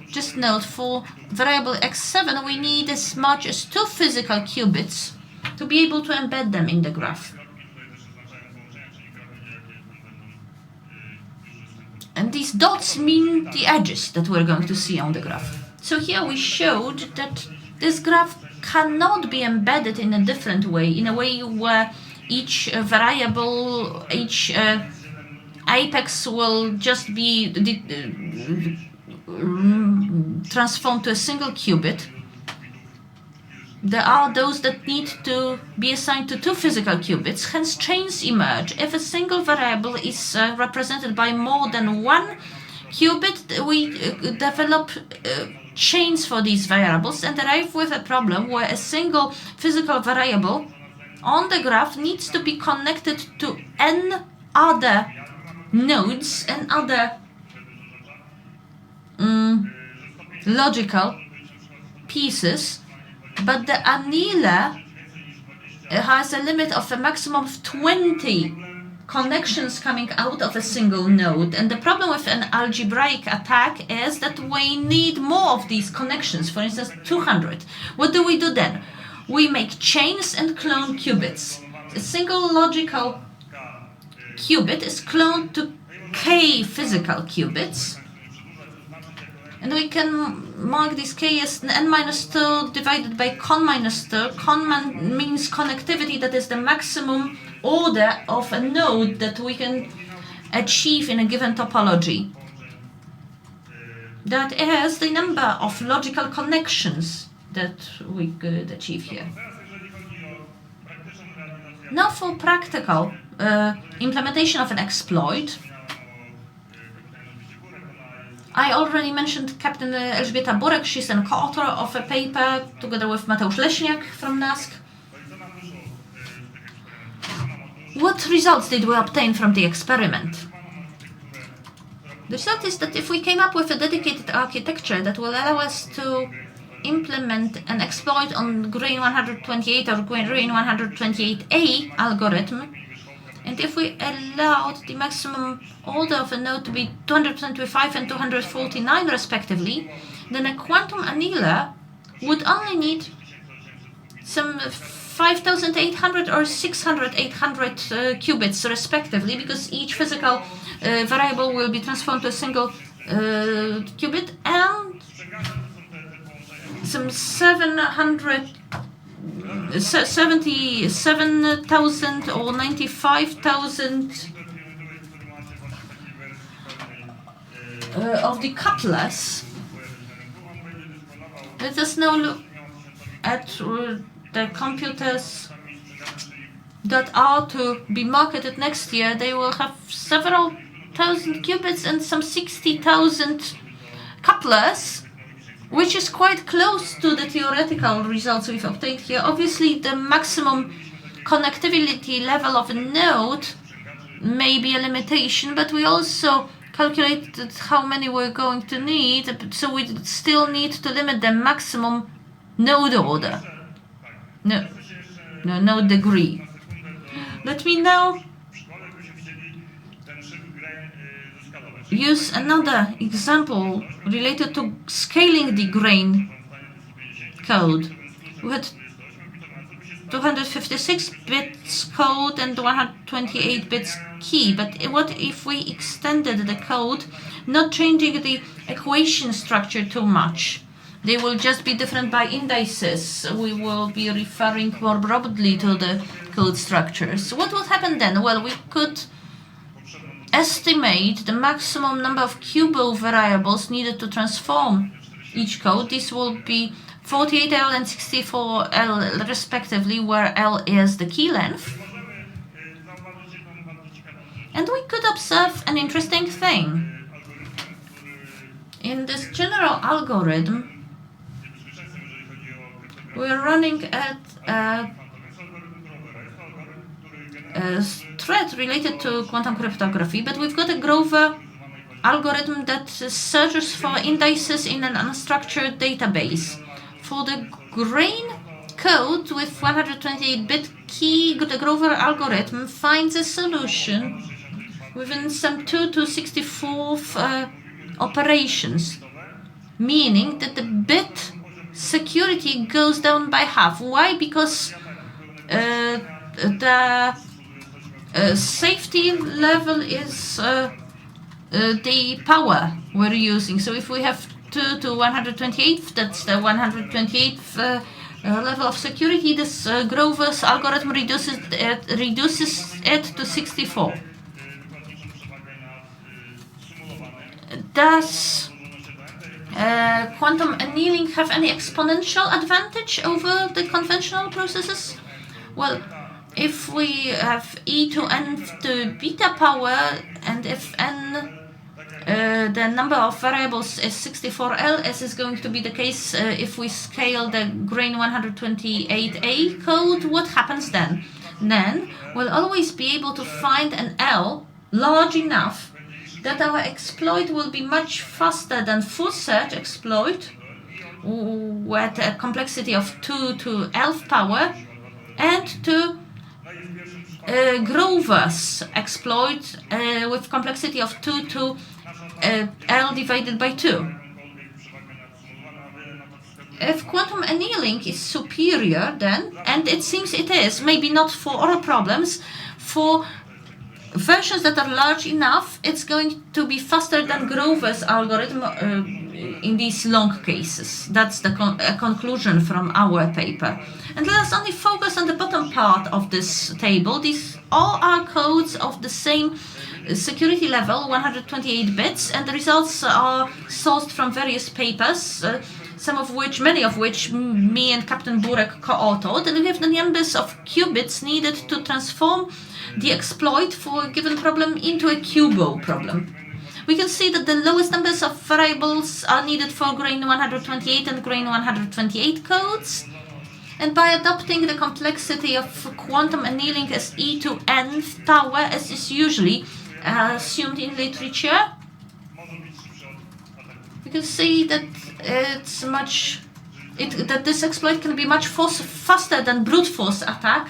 Just note, for variable x7, we need as much as 2 physical qubits to be able to embed them in the graph. And these dots mean the edges that we're going to see on the graph. So here we showed that this graph cannot be embedded in a different way, in a way where each variable, each apex will just be transformed to a single qubit. There are those that need to be assigned to 2 physical qubits, hence chains emerge. If a single variable is represented by more than 1 qubit, we develop chains for these variables and arrive with a problem where a single physical variable on the graph needs to be connected to n other nodes and other logical pieces, but the annealer has a limit of a maximum of 20 connections coming out of a single node. And the problem with an algebraic attack is that we need more of these connections, for instance 200. What do we do then? We make chains and clone qubits. A single logical qubit is cloned to k physical qubits, and we can mark this k as n-2 divided by con-2. Con means connectivity, that is the maximum order of a node that we can achieve in a given topology. That is the number of logical connections that we could achieve here. Now for practical implementation of an exploit. I already mentioned Captain Elżbieta Burek. She's an co-author of a paper together with Mateusz Leśniak from NASK. What results did we obtain from the experiment? The result is that if we came up with a dedicated architecture that will allow us to implement an exploit on grain 128 or grain 128A algorithm, and if we allowed the maximum order of a node to be 225 and 249 respectively, then a quantum annealer would only need some 5,800 or 600,800 qubits respectively, because each physical variable will be transformed to a single qubit, and some 77,000 or 95,000 of the couplers. Let us now look at the computers that are to be marketed next year. They will have several thousand qubits and some 60,000 couplers, which is quite close to the theoretical results we've obtained here. Obviously, the maximum connectivity level of a node may be a limitation, but we also calculated how many we're going to need, so we still need to limit the maximum node order. No, node degree. Let me now use another example related to scaling the grain code. We had 256 bits code and 128 bits key, but what if we extended the code, not changing the equation structure too much? They will just be different by indices. We will be referring more broadly to the code structures. What would happen then? Well, we could estimate the maximum number of QUBO variables needed to transform each code. This will be 48L and 64L respectively, where L is the key length. And we could observe an interesting thing. In this general algorithm, we're running at a thread related to quantum cryptography, but we've got a Grover algorithm that searches for indices in an unstructured database. For the grain code with 128-bit key, the Grover algorithm finds a solution within some 2 to 64th operations, meaning that the bit security goes down by half. Why? Because the safety level is the power we're using. So if we have 2 to 128th, that's the 128th level of security. This Grover's algorithm reduces it to 64. Does quantum annealing have any exponential advantage over the conventional processes? Well, if we have e to n to beta power, and if n the number of variables is 64L, as is going to be the case if we scale the grain 128A code, what happens then? Then we'll always be able to find an L large enough that our exploit will be much faster than full search exploit with a complexity of 2 to 11th power, and to Grover's exploit with complexity of 2 to L divided by 2. If quantum annealing is superior then, and it seems it is, maybe not for all problems, for versions that are large enough, it's going to be faster than Grover's algorithm in these long cases. That's the conclusion from our paper. And let us only focus on the bottom part of this table. These all are codes of the same security level, 128 bits, and the results are sourced from various papers. many of which me and Captain Burek co-authored, and we have the numbers of qubits needed to transform the exploit for a given problem into a QUBO problem. We can see that the lowest numbers of variables are needed for grain 128 and grain 128 codes. And by adopting the complexity of quantum annealing as E to nth power, as is usually assumed in literature, we can see that that this exploit can be much faster than brute force attack.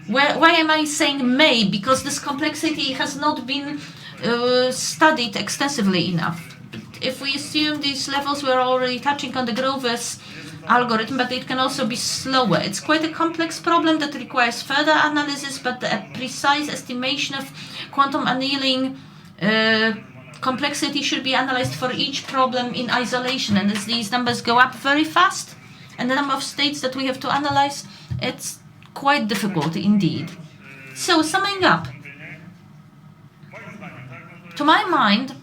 Why am I saying may? Because this complexity has not been studied extensively enough. But if we assume these levels, we're already touching on the Grover's algorithm, but it can also be slower. It's quite a complex problem that requires further analysis, but a precise estimation of quantum annealing complexity should be analyzed for each problem in isolation. And as these numbers go up very fast, and the number of states that we have to analyze, it's quite difficult indeed. So summing up, to my mind,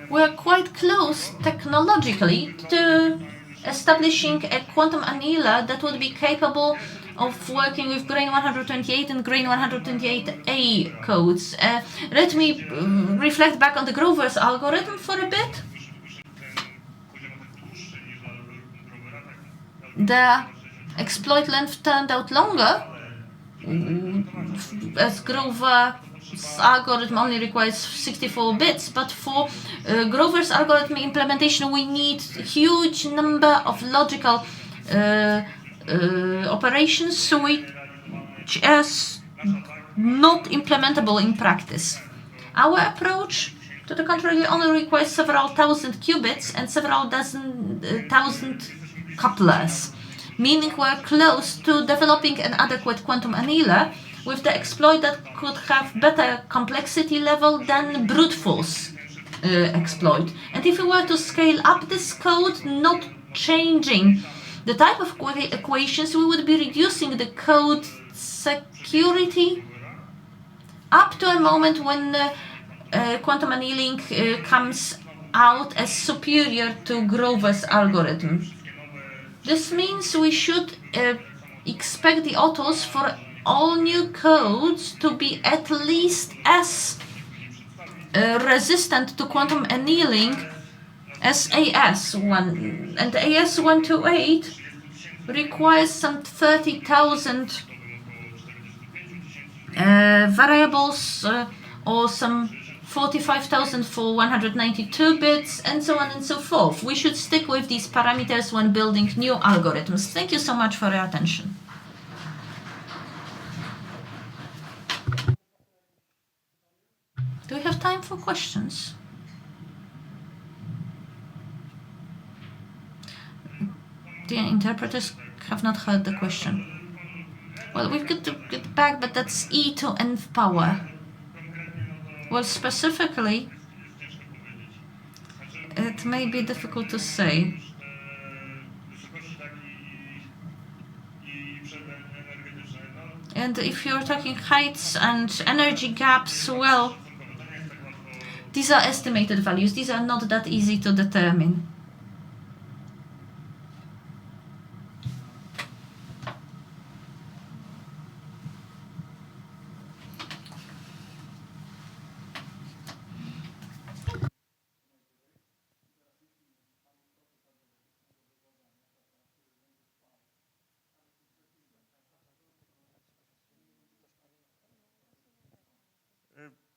we're quite close technologically to establishing a quantum annealer that would be capable of working with grain 128 and grain 128A codes. Let me reflect back on the Grover's algorithm for a bit. The exploit length turned out longer, as Grover's algorithm only requires 64 bits, but for Grover's algorithm implementation we need huge number of logical operations, which is not implementable in practice. Our approach, to the contrary, only requires several thousand qubits and several thousand couplers, meaning we're close to developing an adequate quantum annealer with the exploit that could have better complexity level than brute force exploit. And if we were to scale up this code, not changing the type of equations, we would be reducing the code security up to a moment when quantum annealing comes out as superior to Grover's algorithm. This means we should expect the authors for all new codes to be at least as resistant to quantum annealing as AS1. And AS128 requires some 30,000 variables or some 45,000 for 192 bits, and so on and so forth. We should stick with these parameters when building new algorithms. Thank you so much for your attention. Do we have time for questions? The interpreters have not heard the question. Well, we've got to get back, but that's E to nth power. Well, specifically, it may be difficult to say. And if you're talking heights and energy gaps, well, these are estimated values. These are not that easy to determine.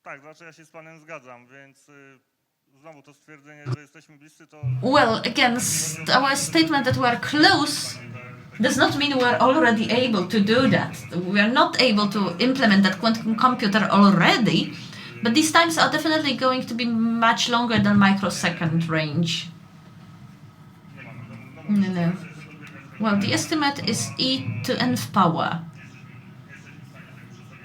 Tak, znaczy ja się z panem zgadzam, więc znowu to stwierdzenie, że jesteśmy bliscy, to... Well, again, our statement that we're close does not mean we're already able to do that. We are not able to implement that quantum computer already, but these times are definitely going to be much longer than microsecond range. No. Well, the estimate is E to nth power.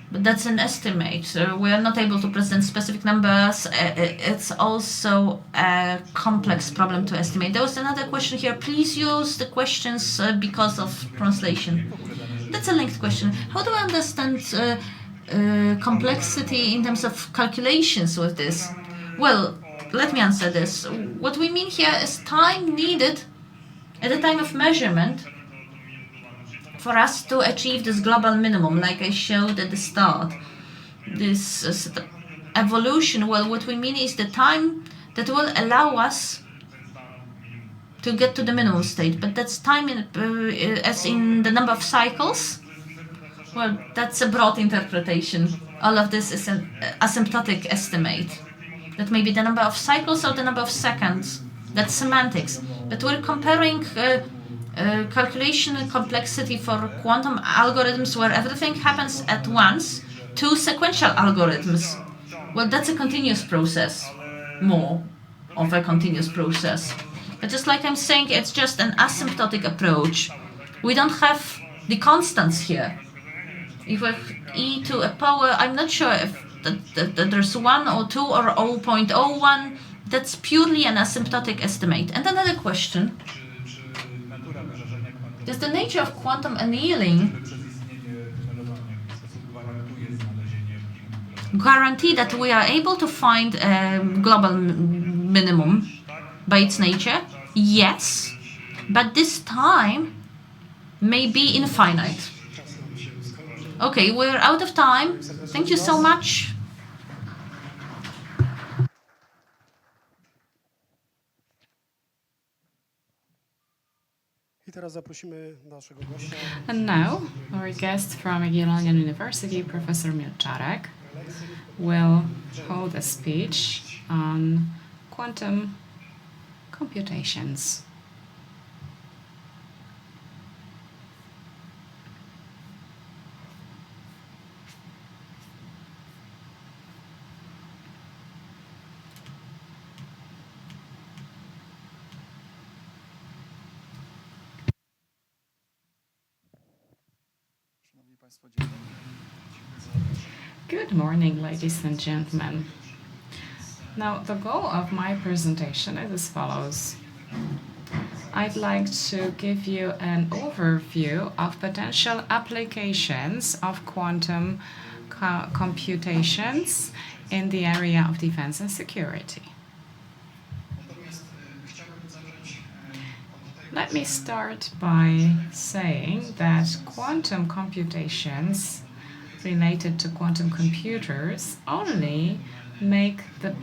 But that's an estimate. We are not able to present specific numbers. It's also a complex problem to estimate. There was another question here. Please use the questions because of translation. That's a linked question. How do I understand complexity in terms of calculations with this? Well, let me answer this. What we mean here is time needed at the time of measurement for us to achieve this global minimum, like I showed at the start. This evolution, well, what we mean is the time that will allow us to get to the minimum state, but that's time as in the number of cycles. Well, that's a broad interpretation. All of this is an asymptotic estimate. That may be the number of cycles or the number of seconds. That's semantics. But we're comparing calculation complexity for quantum algorithms where everything happens at once to sequential algorithms. Well, that's a continuous process, more of a continuous process. But just like I'm saying, it's just an asymptotic approach. We don't have the constants here. If we e to a power, I'm not sure if that there's 1 or 2 or 0.01. That's purely an asymptotic estimate. And another question. Does the nature of quantum annealing guarantee that we are able to find a global minimum by its nature? Yes, but this time may be infinite. Okay, we're out of time. Thank you so much. And now, our guest from Jagiellonian University, Professor Milczarek, will hold a speech on quantum computations. Good morning, ladies and gentlemen. Now, the goal of my presentation is as follows. I'd like to give you an overview of potential applications of quantum computations in the area of defense and security. Let me start by saying that quantum computations related to quantum computers only make a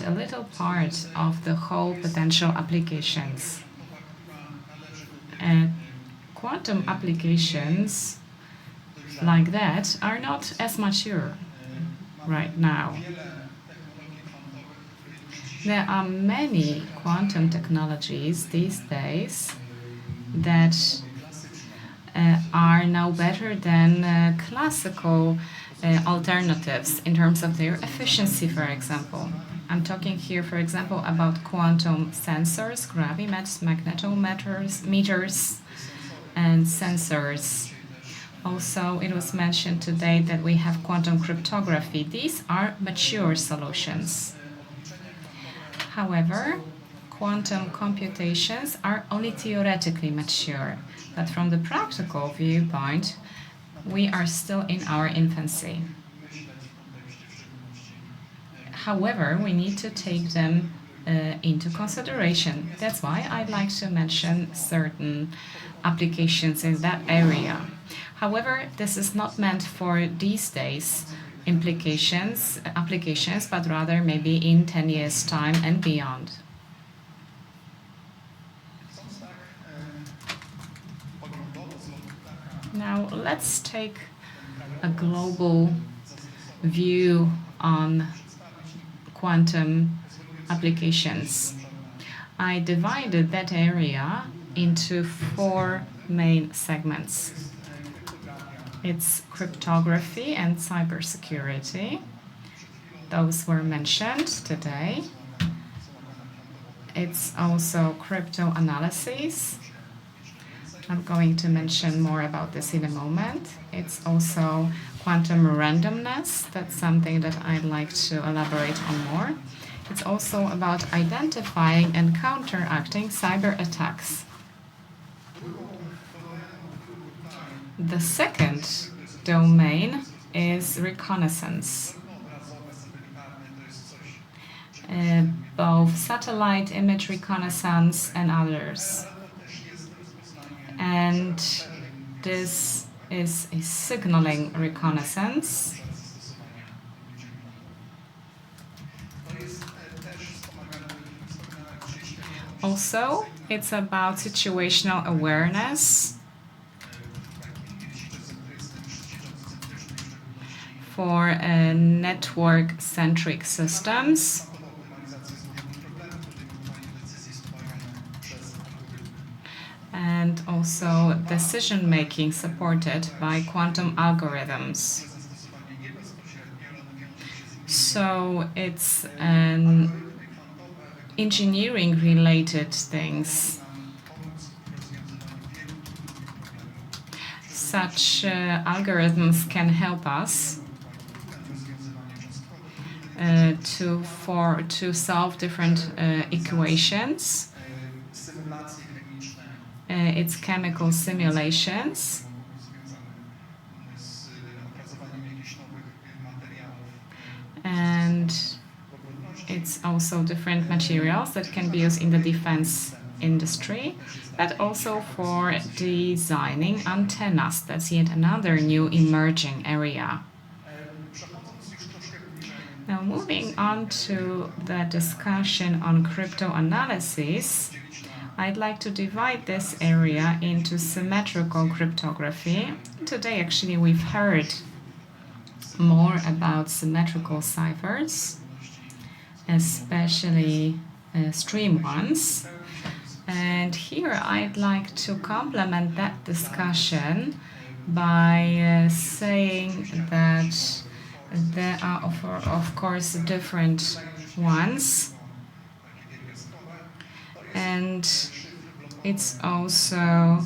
little part of the whole potential applications. Quantum applications like that are not as mature right now. There are many quantum technologies these days that are now better than classical alternatives in terms of their efficiency, for example. I'm talking here, for example, about quantum sensors, gravimeters, and sensors. Also, it was mentioned today that we have quantum cryptography. These are mature solutions. However, quantum computations are only theoretically mature, but from the practical viewpoint, we are still in our infancy. However, we need to take them into consideration. That's why I'd like to mention certain applications in that area. However, this is not meant for these days applications, but rather maybe in 10 years' time and beyond. Now, let's take a global view on quantum applications. I divided that area into 4 main segments. It's cryptography and cybersecurity. Those were mentioned today. It's also cryptanalysis. I'm going to mention more about this in a moment. It's also quantum randomness. That's something that I'd like to elaborate on more. It's also about identifying and counteracting cyber attacks. The second domain is reconnaissance. both satellite image reconnaissance and others. And this is a signaling reconnaissance. Also, it's about situational awareness for network-centric systems. And also decision-making supported by quantum algorithms. So it's an engineering-related things. Such algorithms can help us to solve different equations. It's chemical simulations. And it's also different materials that can be used in the defense industry, but also for designing antennas. That's yet another new emerging area. Now, moving on to the discussion on cryptanalysis, I'd like to divide this area into symmetrical cryptography. Today, actually, we've heard more about symmetrical ciphers, especially stream ones. And here I'd like to complement that discussion by saying that there are, of course, different ones. And it's also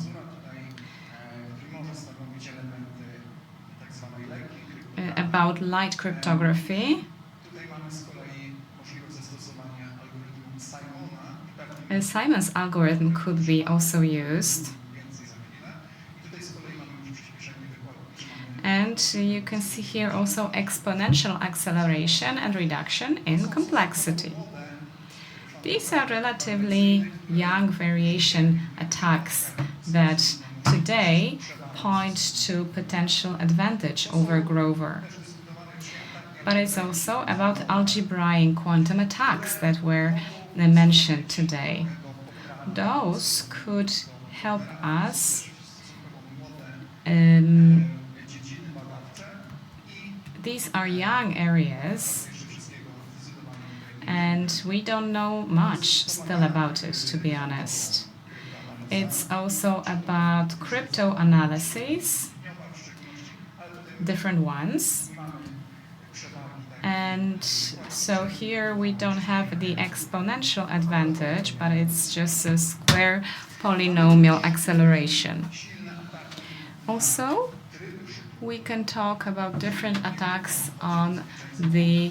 about light cryptography. Simon's algorithm could be also used. And you can see here also exponential acceleration and reduction in complexity. These are relatively young variation attacks that today point to potential advantage over Grover. But it's also about algebraic quantum attacks that were mentioned today. Those could help us. These are young areas, and we don't know much still about it, to be honest. It's also about crypto analysis, different ones. And so here we don't have the exponential advantage, but it's just a square polynomial acceleration. Also, we can talk about different attacks on the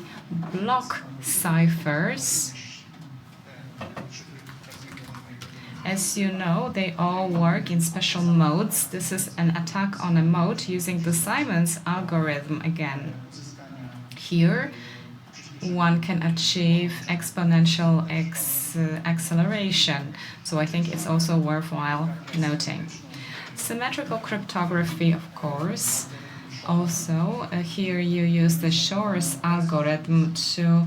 block ciphers. As you know, they all work in special modes. This is an attack on a mode using the Simon's algorithm again. Here, one can achieve exponential acceleration. So I think it's also worthwhile noting. Symmetrical cryptography, of course. Also, here you use the Shor's algorithm to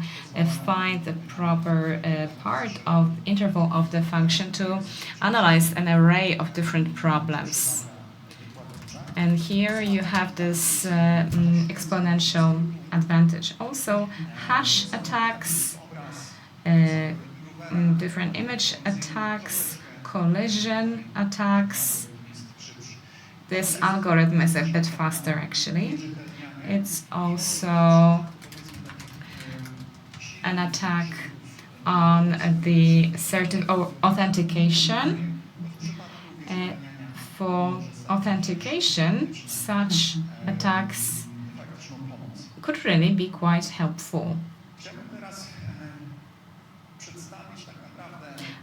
find the proper part of interval of the function to analyze an array of different problems. And here you have this exponential advantage. Also, hash attacks, different image attacks, collision attacks. This algorithm is a bit faster, actually. It's also an attack on the authentication. For authentication, such attacks could really be quite helpful.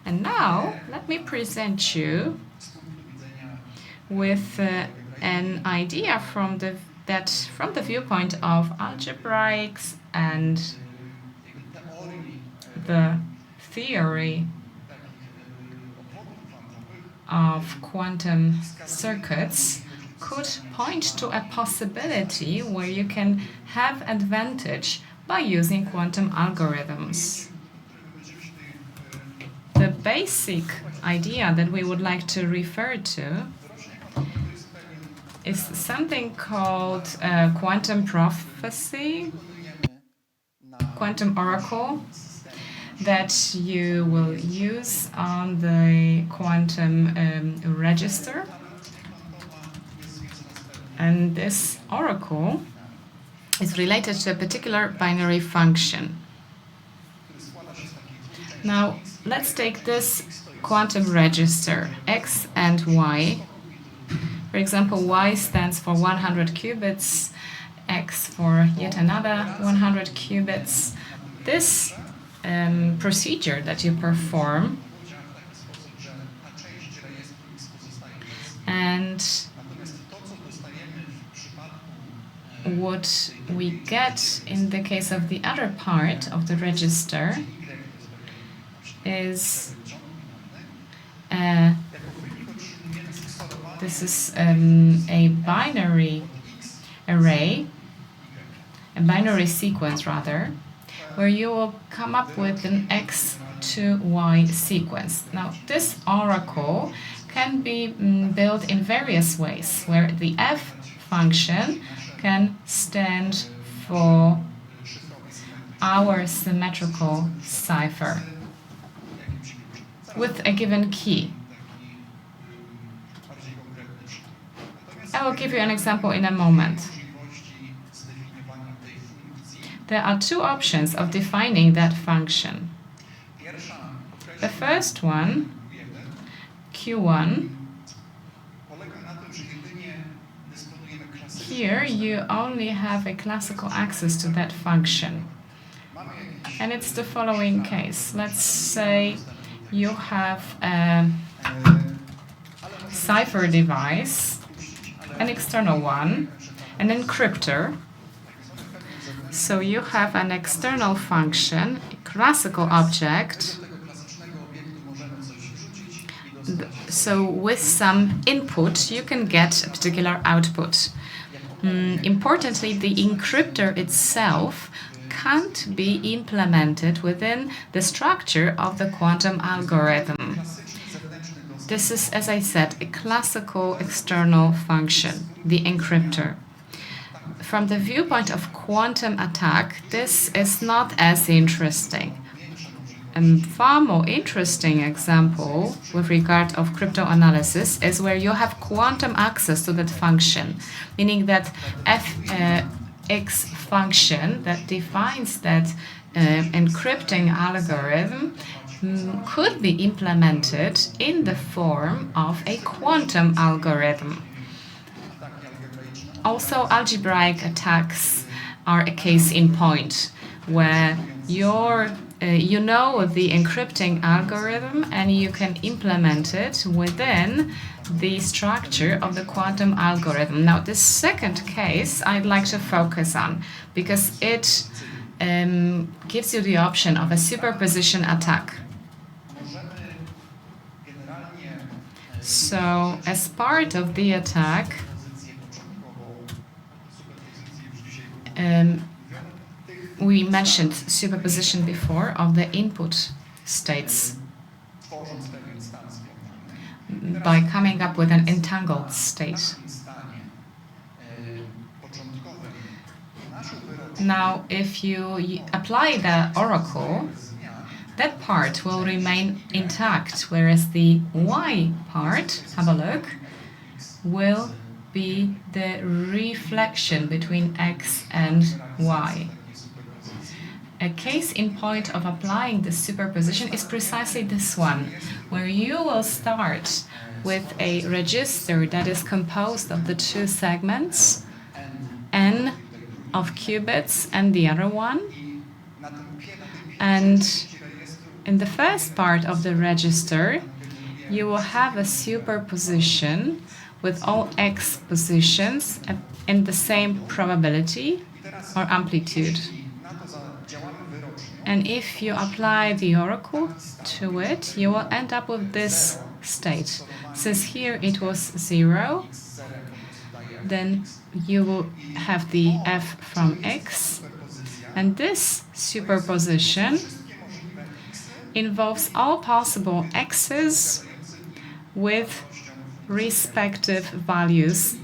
And now, let me present you with an idea from the viewpoint of algebraics and the theory of quantum circuits could point to a possibility where you can have advantage by using quantum algorithms. The basic idea that we would like to refer to is something called quantum prophecy, quantum oracle, that you will use on the quantum register. And this oracle is related to a particular binary function. Now, let's take this quantum register, X and Y. For example, Y stands for 100 qubits, X for yet another 100 qubits. This procedure that you perform and what we get in the case of the other part of the register is this is a binary array, a binary sequence rather, where you will come up with an X to Y sequence. Now, this oracle can be built in various ways, where the F function can stand for our symmetrical cipher with a given key. I will give you an example in a moment. There are two options of defining that function. The first one, Q1, here you only have a classical access to that function. And it's the following case. Let's say you have a cipher device, an external one, an encryptor. So you have an external function, a classical object. So with some input, you can get a particular output. Importantly, the encryptor itself can't be implemented within the structure of the quantum algorithm. This is, as I said, a classical external function, the encryptor. From the viewpoint of quantum attack, this is not as interesting. A far more interesting example with regard of cryptoanalysis is where you have quantum access to that function, meaning that Fx function that defines that encrypting algorithm could be implemented in the form of a quantum algorithm. Also, algebraic attacks are a case in point, where you know the encrypting algorithm and you can implement it within the structure of the quantum algorithm. Now, this second case I'd like to focus on because it gives you the option of a superposition attack. So, as part of the attack, we mentioned superposition before of the input states by coming up with an entangled state. Now, if you apply the oracle, that part will remain intact, whereas the Y part, have a look, will be the reflection between X and Y. A case in point of applying the superposition is precisely this one, where you will start with a register that is composed of the two segments, N of qubits and the other one. And in the first part of the register, you will have a superposition with all X positions in the same probability or amplitude. And if you apply the oracle to it, you will end up with this state. Since here it was 0, then you will have the f from x. And this superposition involves all possible x's with respective values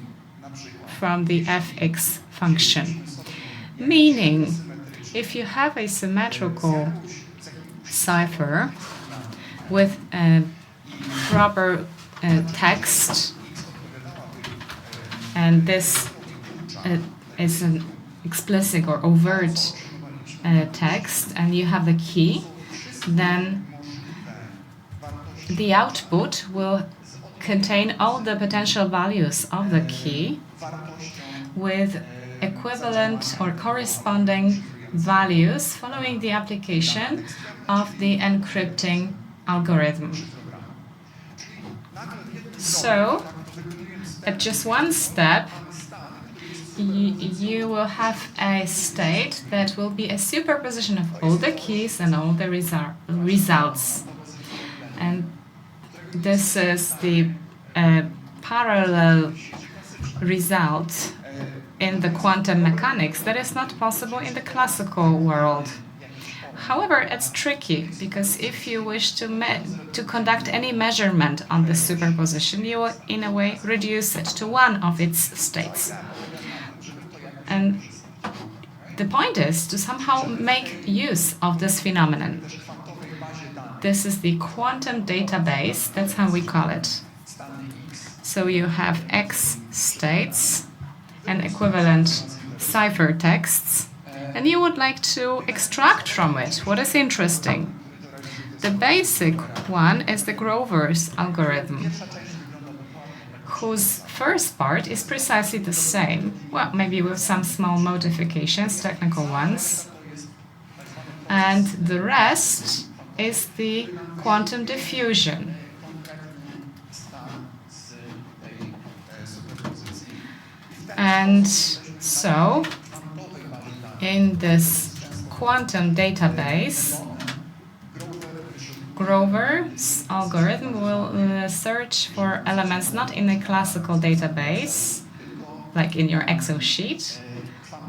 from the fx function. Meaning, if you have a symmetrical cipher with a proper text, and this is an explicit or overt text, and you have the key, then the output will contain all the potential values of the key with equivalent or corresponding values following the application of the encrypting algorithm. So, at just one step, you will have a state that will be a superposition of all the keys and all the results. And this is the parallel result in the quantum mechanics that is not possible in the classical world. However, it's tricky because if you wish to conduct any measurement on this superposition, you will in a way reduce it to one of its states. And the point is to somehow make use of this phenomenon. This is the quantum database, that's how we call it. So you have X states and equivalent ciphertexts, and you would like to extract from it what is interesting. The basic one is the Grover's algorithm, whose first part is precisely the same, well, maybe with some small modifications, technical ones, and the rest is the quantum diffusion. And so, in this quantum database, Grover's algorithm will search for elements not in a classical database, like in your Excel sheet,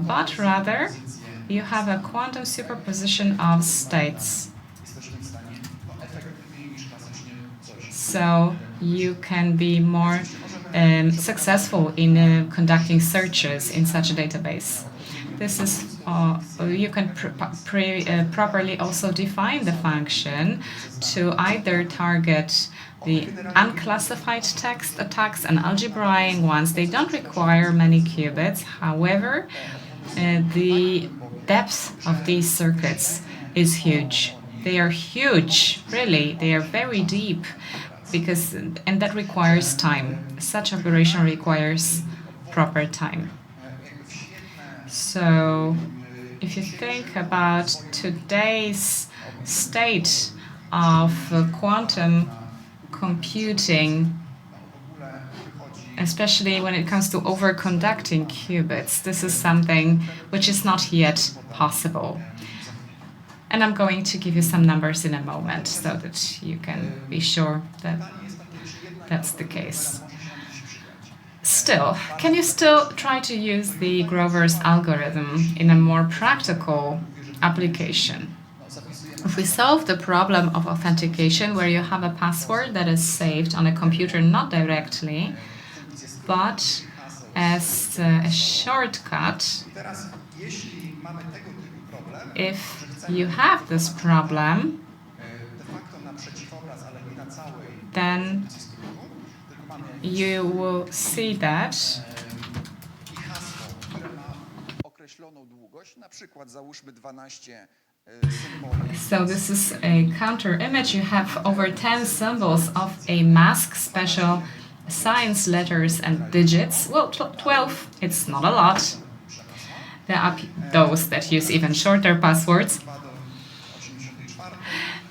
but rather you have a quantum superposition of states. So you can be more successful in conducting searches in such a database. This is you can properly also define the function to either target the unclassified text attacks and algebraic ones. They don't require many qubits. However, the depth of these circuits is huge. They are huge, really. They are very deep, and that requires time. Such operation requires proper time. So, if you think about today's state of quantum computing, especially when it comes to overconducting qubits, this is something which is not yet possible. And I'm going to give you some numbers in a moment so that you can be sure that that's the case. Still, can you still try to use the Grover's algorithm in a more practical application? If we solve the problem of authentication where you have a password that is saved on a computer not directly, but as a shortcut, if you have this problem, then you will see that so this is a counter image. You have over 10 symbols of a mask, special signs, letters, and digits. Well, 12, it's not a lot. There are those that use even shorter passwords.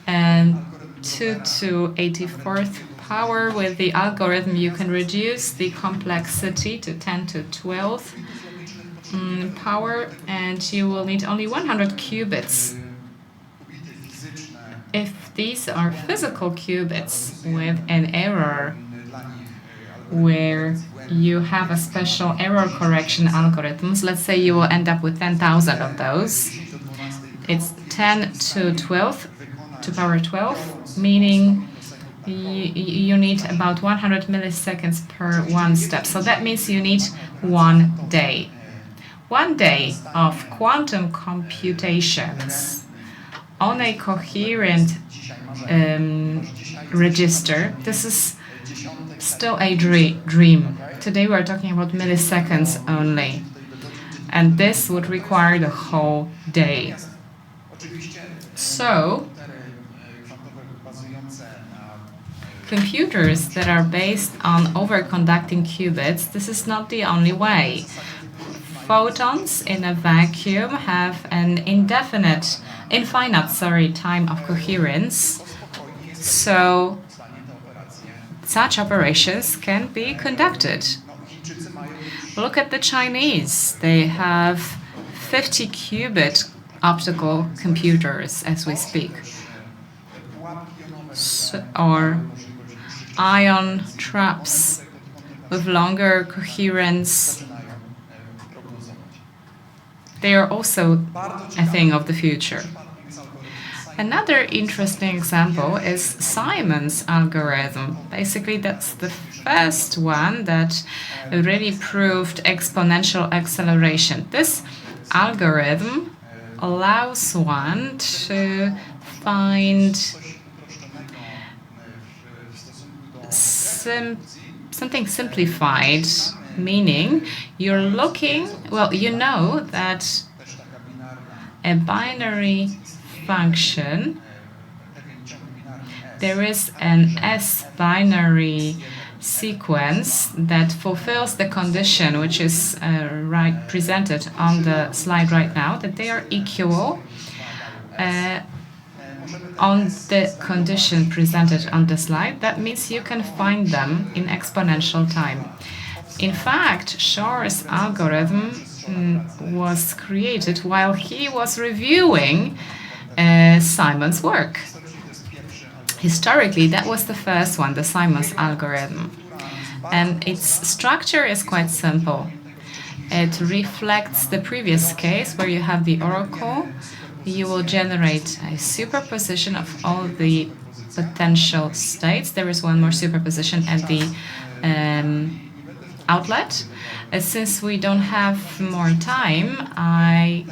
And 2 to 84th power, with the algorithm you can reduce the complexity to 10 to 12th power, and you will need only 100 qubits. If these are physical qubits with an error where you have a special error correction algorithms, let's say you will end up with 10,000 of those. It's 10 to 12 to power 12, meaning you need about 100 milliseconds per one step. So that means you need 1 day. 1 day of quantum computations on a coherent register. This is still a dream. Today we're talking about milliseconds only. And this would require the whole day. So, computers that are based on overconducting qubits, this is not the only way. Photons in a vacuum have an infinite time of coherence. So, such operations can be conducted. Look at the Chinese. They have 50 qubit optical computers as we speak. Or ion traps with longer coherence. They are also a thing of the future. Another interesting example is Simon's algorithm. Basically, that's the first one that really proved exponential acceleration. This algorithm allows one to find something simplified, meaning you're looking, well, you know that a binary function, there is an S-binary sequence that fulfills the condition which is presented on the slide right now, that they are equal on the condition presented on the slide. That means you can find them in exponential time. In fact, Shor's algorithm was created while he was reviewing Simon's work. Historically, that was the first one, the Simon's algorithm. And its structure is quite simple. It reflects the previous case where you have the oracle. You will generate a superposition of all the potential states. There is one more superposition at the outlet. Since we don't have more time, I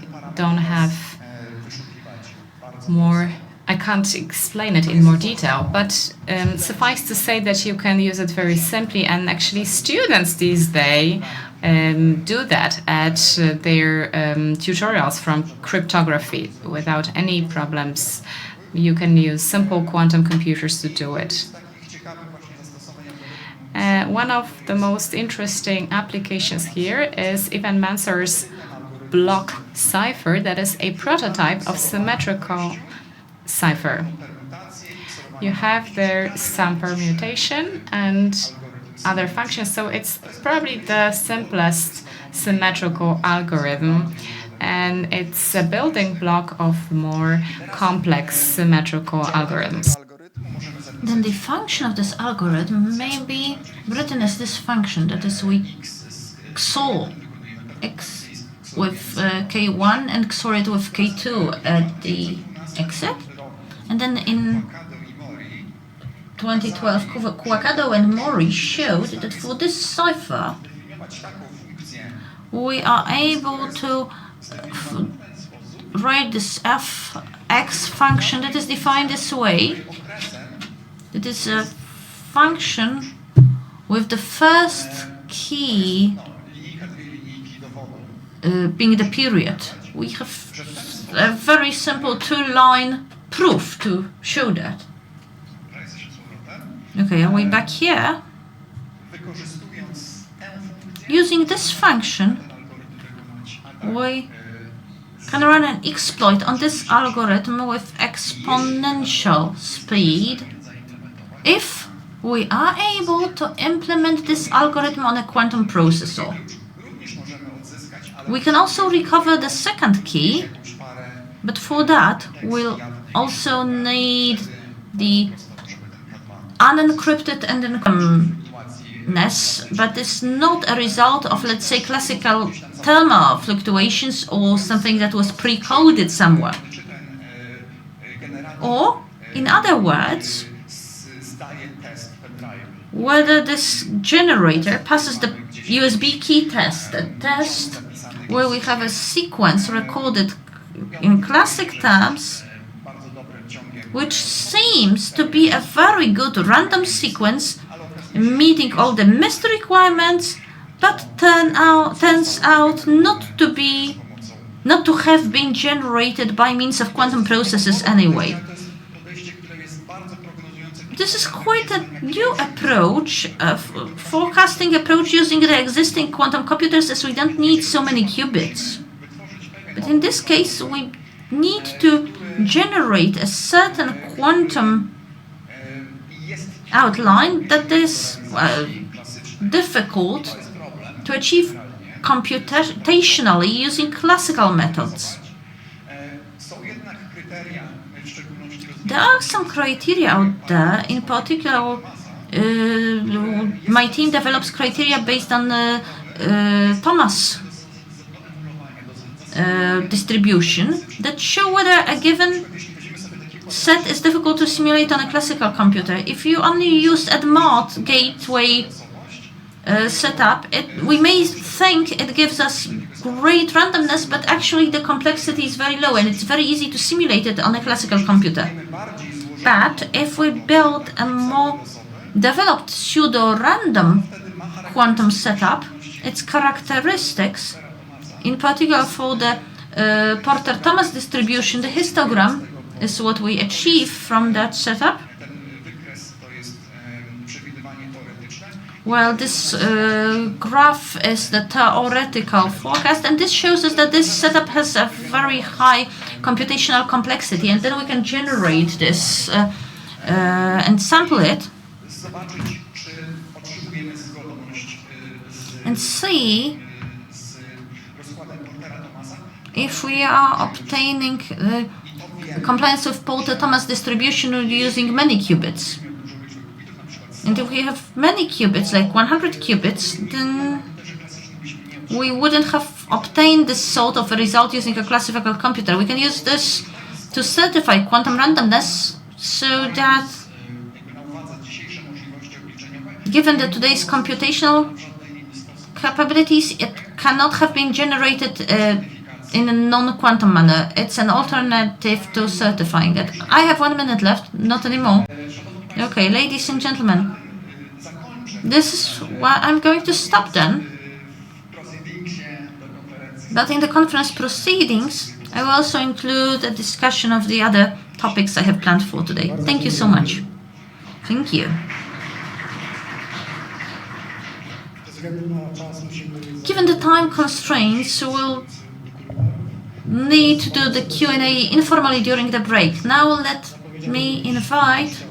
can't explain it in more detail, but suffice to say that you can use it very simply, and actually students these days do that at their tutorials from cryptography without any problems. You can use simple quantum computers to do it. One of the most interesting applications here is Ivan Mansur's block cipher, that is a prototype of symmetrical cipher. You have there some permutation and other functions, so it's probably the simplest symmetrical algorithm, and it's a building block of more complex symmetrical algorithms. Then the function of this algorithm may be written as this function, that is, we XOR X with K1 and XOR it with K2 at the exit. And then in 2012, Kouakado and Mori showed that for this cipher, we are able to write this fx function that is defined this way. It is a function with the first key being the period. We have a very simple two-line proof to show that. Okay, are we back here? Using this function, we can run an exploit on this algorithm with exponential speed if we are able to implement this algorithm on a quantum processor. We can also recover the second key, but for that we'll also need the unencrypted and encryptedness, but it's not a result of, let's say, classical thermal fluctuations or something that was pre-coded somewhere. Or, in other words, whether this generator passes the USB key test, a test where we have a sequence recorded in classic terms, which seems to be a very good random sequence meeting all the MIST requirements, but turns out not to have been generated by means of quantum processes anyway. This is quite a new approach, forecasting approach using the existing quantum computers, as we don't need so many qubits. But in this case, we need to generate a certain quantum outline that is difficult to achieve computationally using classical methods. There are some criteria out there. In particular, my team develops criteria based on Thomas distribution that show whether a given set is difficult to simulate on a classical computer. If you only use a mod gateway setup, we may think it gives us great randomness, but actually the complexity is very low and it's very easy to simulate it on a classical computer. But if we build a more developed pseudo-random quantum setup, its characteristics, in particular for the Porter-Thomas distribution, the histogram is what we achieve from that setup. Well, this graph is the theoretical forecast, and this shows us that this setup has a very high computational complexity, and then we can generate this and sample it and see if we are obtaining compliance with Porter-Thomas distribution using many qubits. And if we have many qubits, like 100 qubits, then we wouldn't have obtained this sort of a result using a classical computer. We can use this to certify quantum randomness so that, given that today's computational capabilities, it cannot have been generated in a non-quantum manner. It's an alternative to certifying that. I have 1 minute left, not anymore. Okay, ladies and gentlemen, this is where I'm going to stop then. But in the conference proceedings, I will also include a discussion of the other topics I have planned for today. Thank you so much. Thank you. Given the time constraints, we'll need to do the Q&A informally during the break. Now let me invite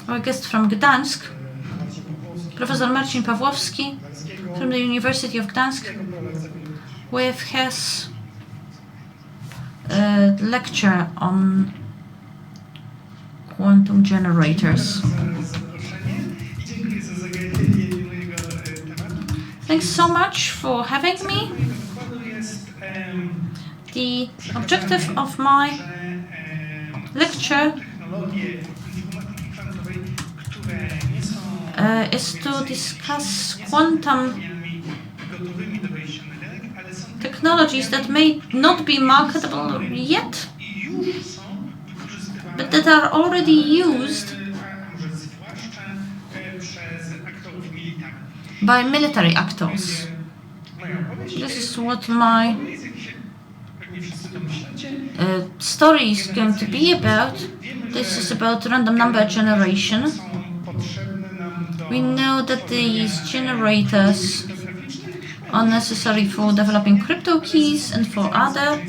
our guest from Gdańsk, Professor Marcin Pawłowski from the University of Gdańsk, with his lecture on quantum generators. Thanks so much for having me. The objective of my lecture is to discuss quantum technologies that may not be marketable yet, but that are already used by military actors. This is what my story is going to be about. This is about random number generation. We know that these generators are necessary for developing crypto keys and for other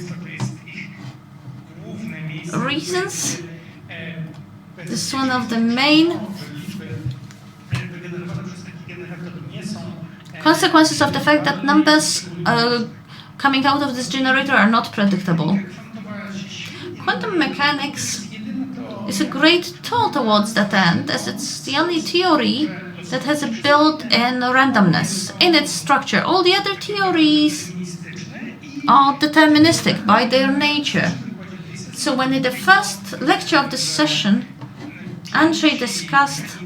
reasons. This is one of the main consequences of the fact that numbers coming out of this generator are not predictable. quantum mechanics is a great tool towards that end, as it's the only theory that has a built-in randomness in its structure. All the other theories are deterministic by their nature. So when in the first lecture of this session, Andrzej discussed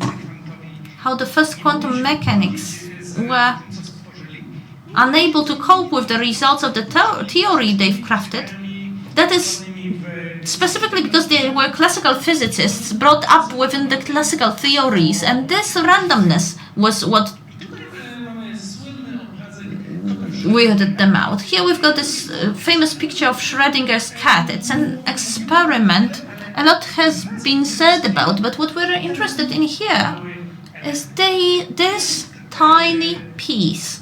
how the first quantum mechanics were unable to cope with the results of the theory they've crafted, that is specifically because they were classical physicists brought up within the classical theories, and this randomness was what weirded them out. Here we've got this famous picture of Schrödinger's cat. It's an experiment. A lot has been said about, but what we're interested in here is this tiny piece.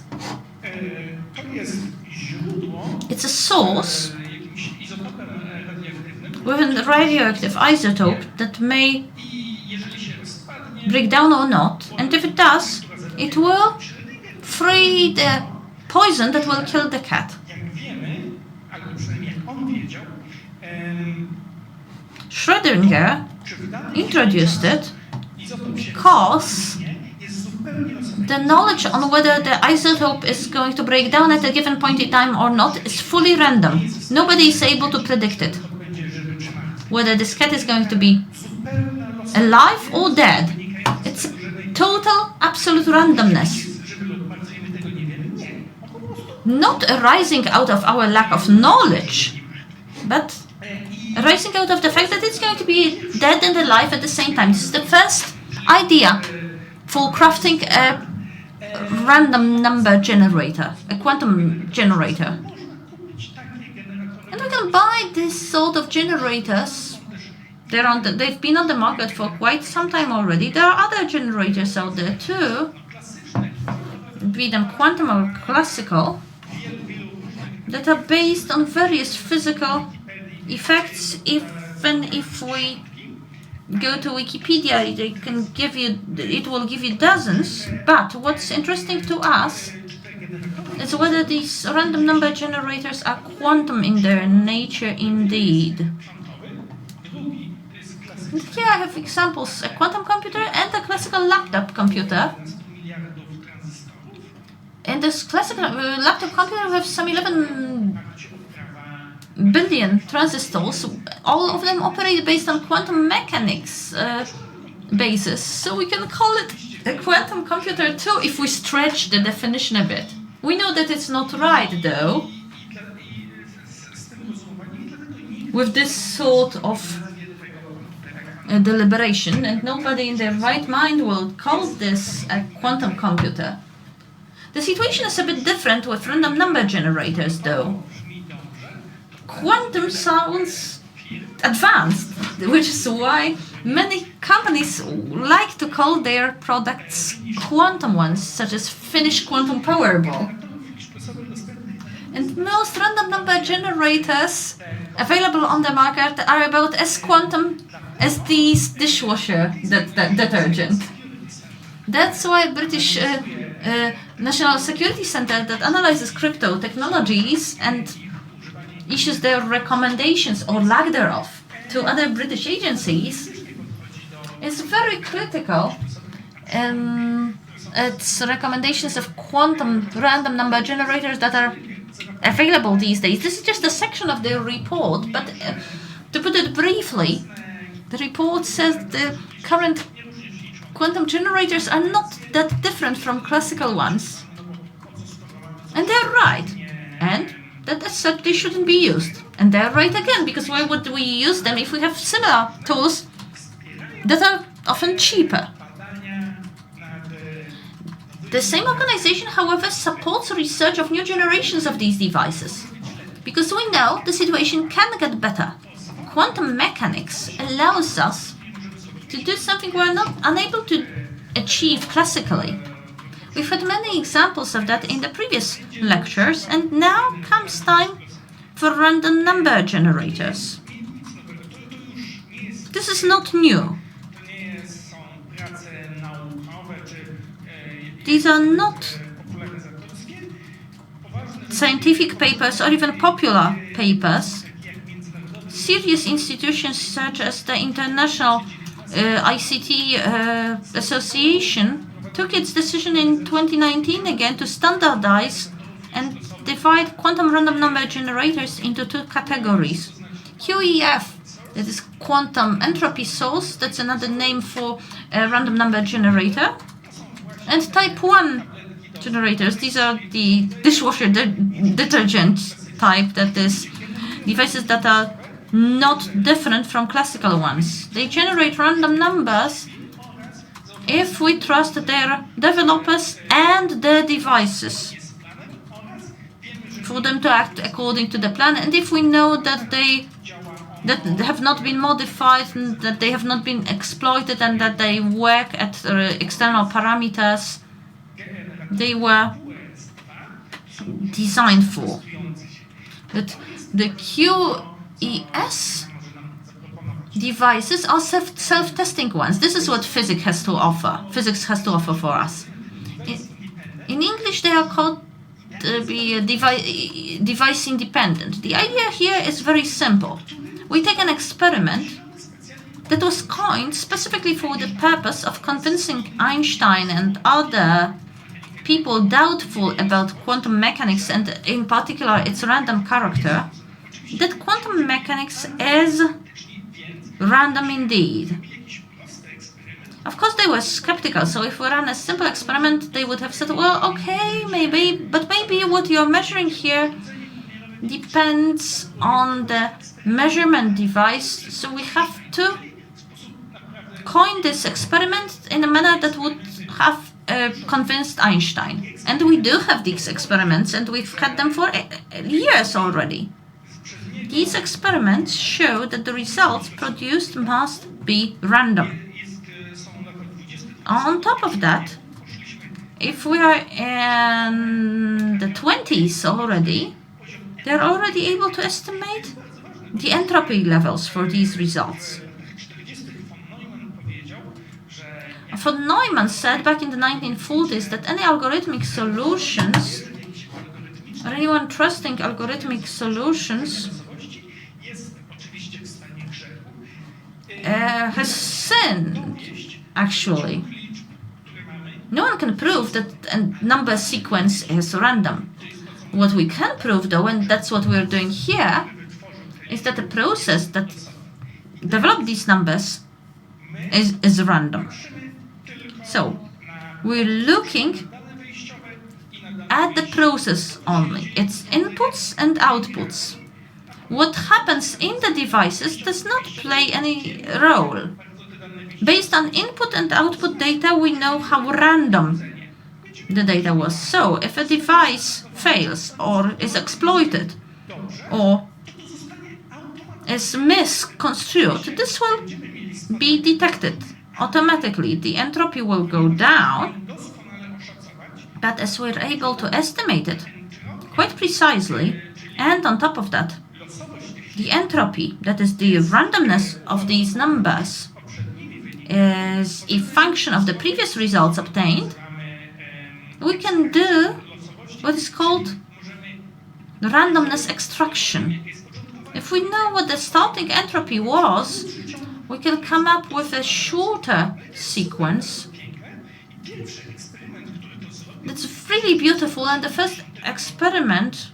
It's a source with a radioactive isotope that may break down or not, and if it does, it will free the poison that will kill the cat. Schrödinger introduced it because the knowledge on whether the isotope is going to break down at a given point in time or not is fully random. Nobody is able to predict it. Whether this cat is going to be alive or dead. It's total, absolute randomness. Not arising out of our lack of knowledge, but arising out of the fact that it's going to be dead and alive at the same time. This is the first idea for crafting a random number generator, a quantum generator. And we can buy this sort of generators. They've been on the market for quite some time already. There are other generators out there too, be them quantum or classical, that are based on various physical effects. Even if we go to Wikipedia, it will give you dozens. But what's interesting to us is whether these random number generators are quantum in their nature indeed. And here I have examples: a quantum computer and a classical laptop computer. In this classical laptop computer, we have some 11 billion transistors. All of them operate based on quantum mechanics basis. So we can call it a quantum computer too if we stretch the definition a bit. We know that it's not right though. With this sort of deliberation, and nobody in their right mind will call this a quantum computer. The situation is a bit different with random number generators though. Quantum sounds advanced, which is why many companies like to call their products quantum ones, such as Finnish Quantum Powerball. And most random number generators available on the market are about as quantum as this dishwasher detergent. That's why British National Security Center that analyzes crypto technologies and issues their recommendations or lack thereof to other British agencies is very critical. Its recommendations of quantum random number generators that are available these days. This is just a section of their report, but to put it briefly, the report says the current quantum generators are not that different from classical ones. And they're right. And that as such they shouldn't be used. And they're right again, because why would we use them if we have similar tools that are often cheaper? The same organization, however, supports research of new generations of these devices, because we know the situation can get better. Quantum mechanics allows us to do something we're not unable to achieve classically. We've had many examples of that in the previous lectures, and now comes time for random number generators. This is not new. These are not scientific papers or even popular papers. serious institutions such as the International ICT Association took its decision in 2019 again to standardize and divide quantum random number generators into two categories. QEF, that is quantum entropy source, that's another name for a random number generator, and type 1 generators. These are the dishwasher detergent type, that is devices that are not different from classical ones. They generate random numbers if we trust their developers and their devices for them to act according to the plan, and if we know that they have not been modified, and that they have not been exploited, and that they work at external parameters they were designed for. But the QES devices are self-testing ones. This is what physics has to offer. Physics has to offer for us. In English, they are called device independent. The idea here is very simple. We take an experiment that was coined specifically for the purpose of convincing Einstein and other people doubtful about quantum mechanics, and in particular its random character, that quantum mechanics is random indeed. Of course, they were skeptical, so if we ran a simple experiment, they would have said, well, okay, maybe, but maybe what you're measuring here depends on the measurement device, so we have to coin this experiment in a manner that would have convinced Einstein. And we do have these experiments, and we've had them for years already. These experiments show that the results produced must be random. On top of that, if we are in the 20s already, they're already able to estimate the entropy levels for these results. Von Neumann said back in the 1940s that any algorithmic solutions, or anyone trusting algorithmic solutions, has sinned, actually. No one can prove that a number sequence is random. What we can prove, though, and that's what we're doing here, is that the process that developed these numbers is random. So, we're looking at the process only, its inputs and outputs. What happens in the devices does not play any role. Based on input and output data, we know how random the data was. So, if a device fails or is exploited or is misconstrued, this will be detected automatically. The entropy will go down, but as we're able to estimate it quite precisely, and on top of that, the entropy, that is the randomness of these numbers, is a function of the previous results obtained, we can do what is called randomness extraction. If we know what the starting entropy was, we can come up with a shorter sequence that's really beautiful. And the first experiment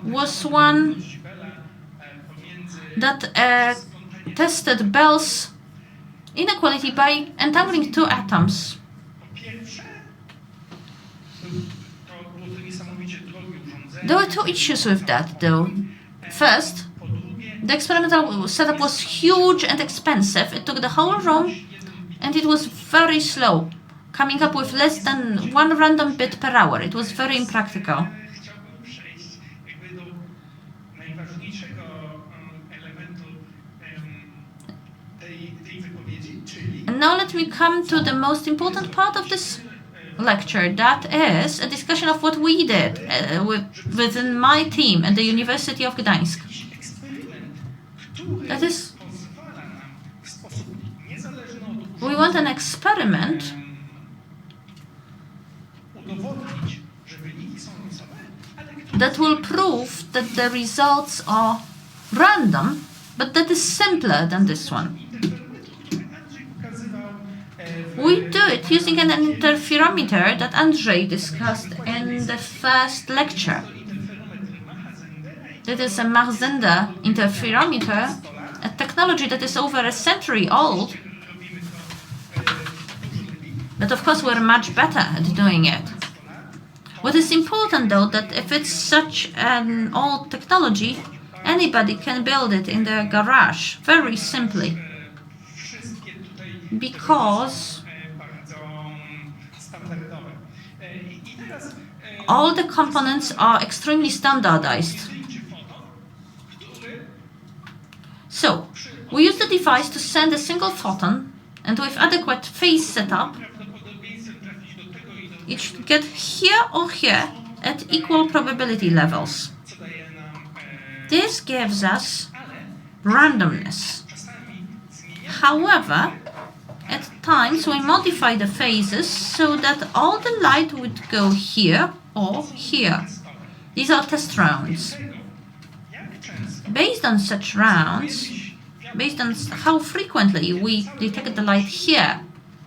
was one that tested Bell's inequality by entangling two atoms. There were two issues with that, though. First, the experimental setup was huge and expensive. It took the whole room, and it was very slow, coming up with less than 1 random bit per hour. It was very impractical. And now let me come to the most important part of this lecture. That is a discussion of what we did within my team at the University of Gdańsk. That is, we want an experiment that will prove that the results are random, but that is simpler than this one. We do it using an interferometer that Andrzej discussed in the first lecture. That is a Mach-Zehnder interferometer, a technology that is over a century old. But of course, we're much better at doing it. What is important, though, that if it's such an old technology, anybody can build it in their garage very simply. Because all the components are extremely standardized. So, we use the device to send a single photon, and with adequate phase setup, it should get here or here at equal probability levels. This gives us randomness. However, at times we modify the phases so that all the light would go here or here. These are test rounds. Based on such rounds, based on how frequently we detect the light here,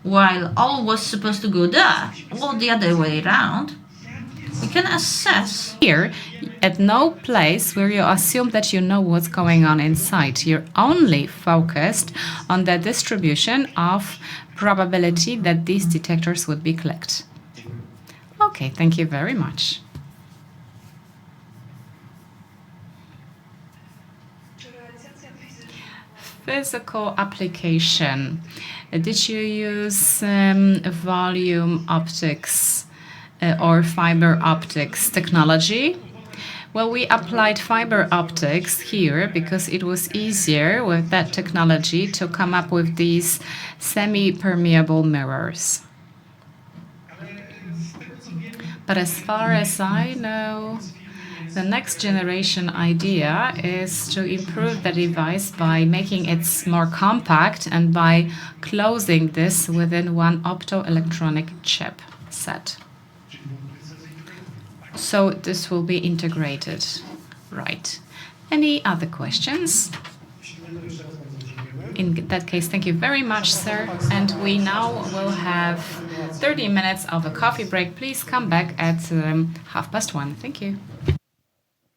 while all was supposed to go there, or the other way around, we can assess. Here, at no place where you assume that you know what's going on inside. You're only focused on the distribution of probability that these detectors would be clicked. Okay, thank you very much. Physical application. Did you use volume optics or fiber optics technology? Well, we applied fiber optics here because it was easier with that technology to come up with these semi-permeable mirrors. But as far as I know, the next generation idea is to improve the device by making it more compact and by closing this within one optoelectronic chip set. So this will be integrated, right? Any other questions? In that case, thank you very much, sir. And we now will have 30 minutes of a coffee break. Please come back at 1:30. Thank you.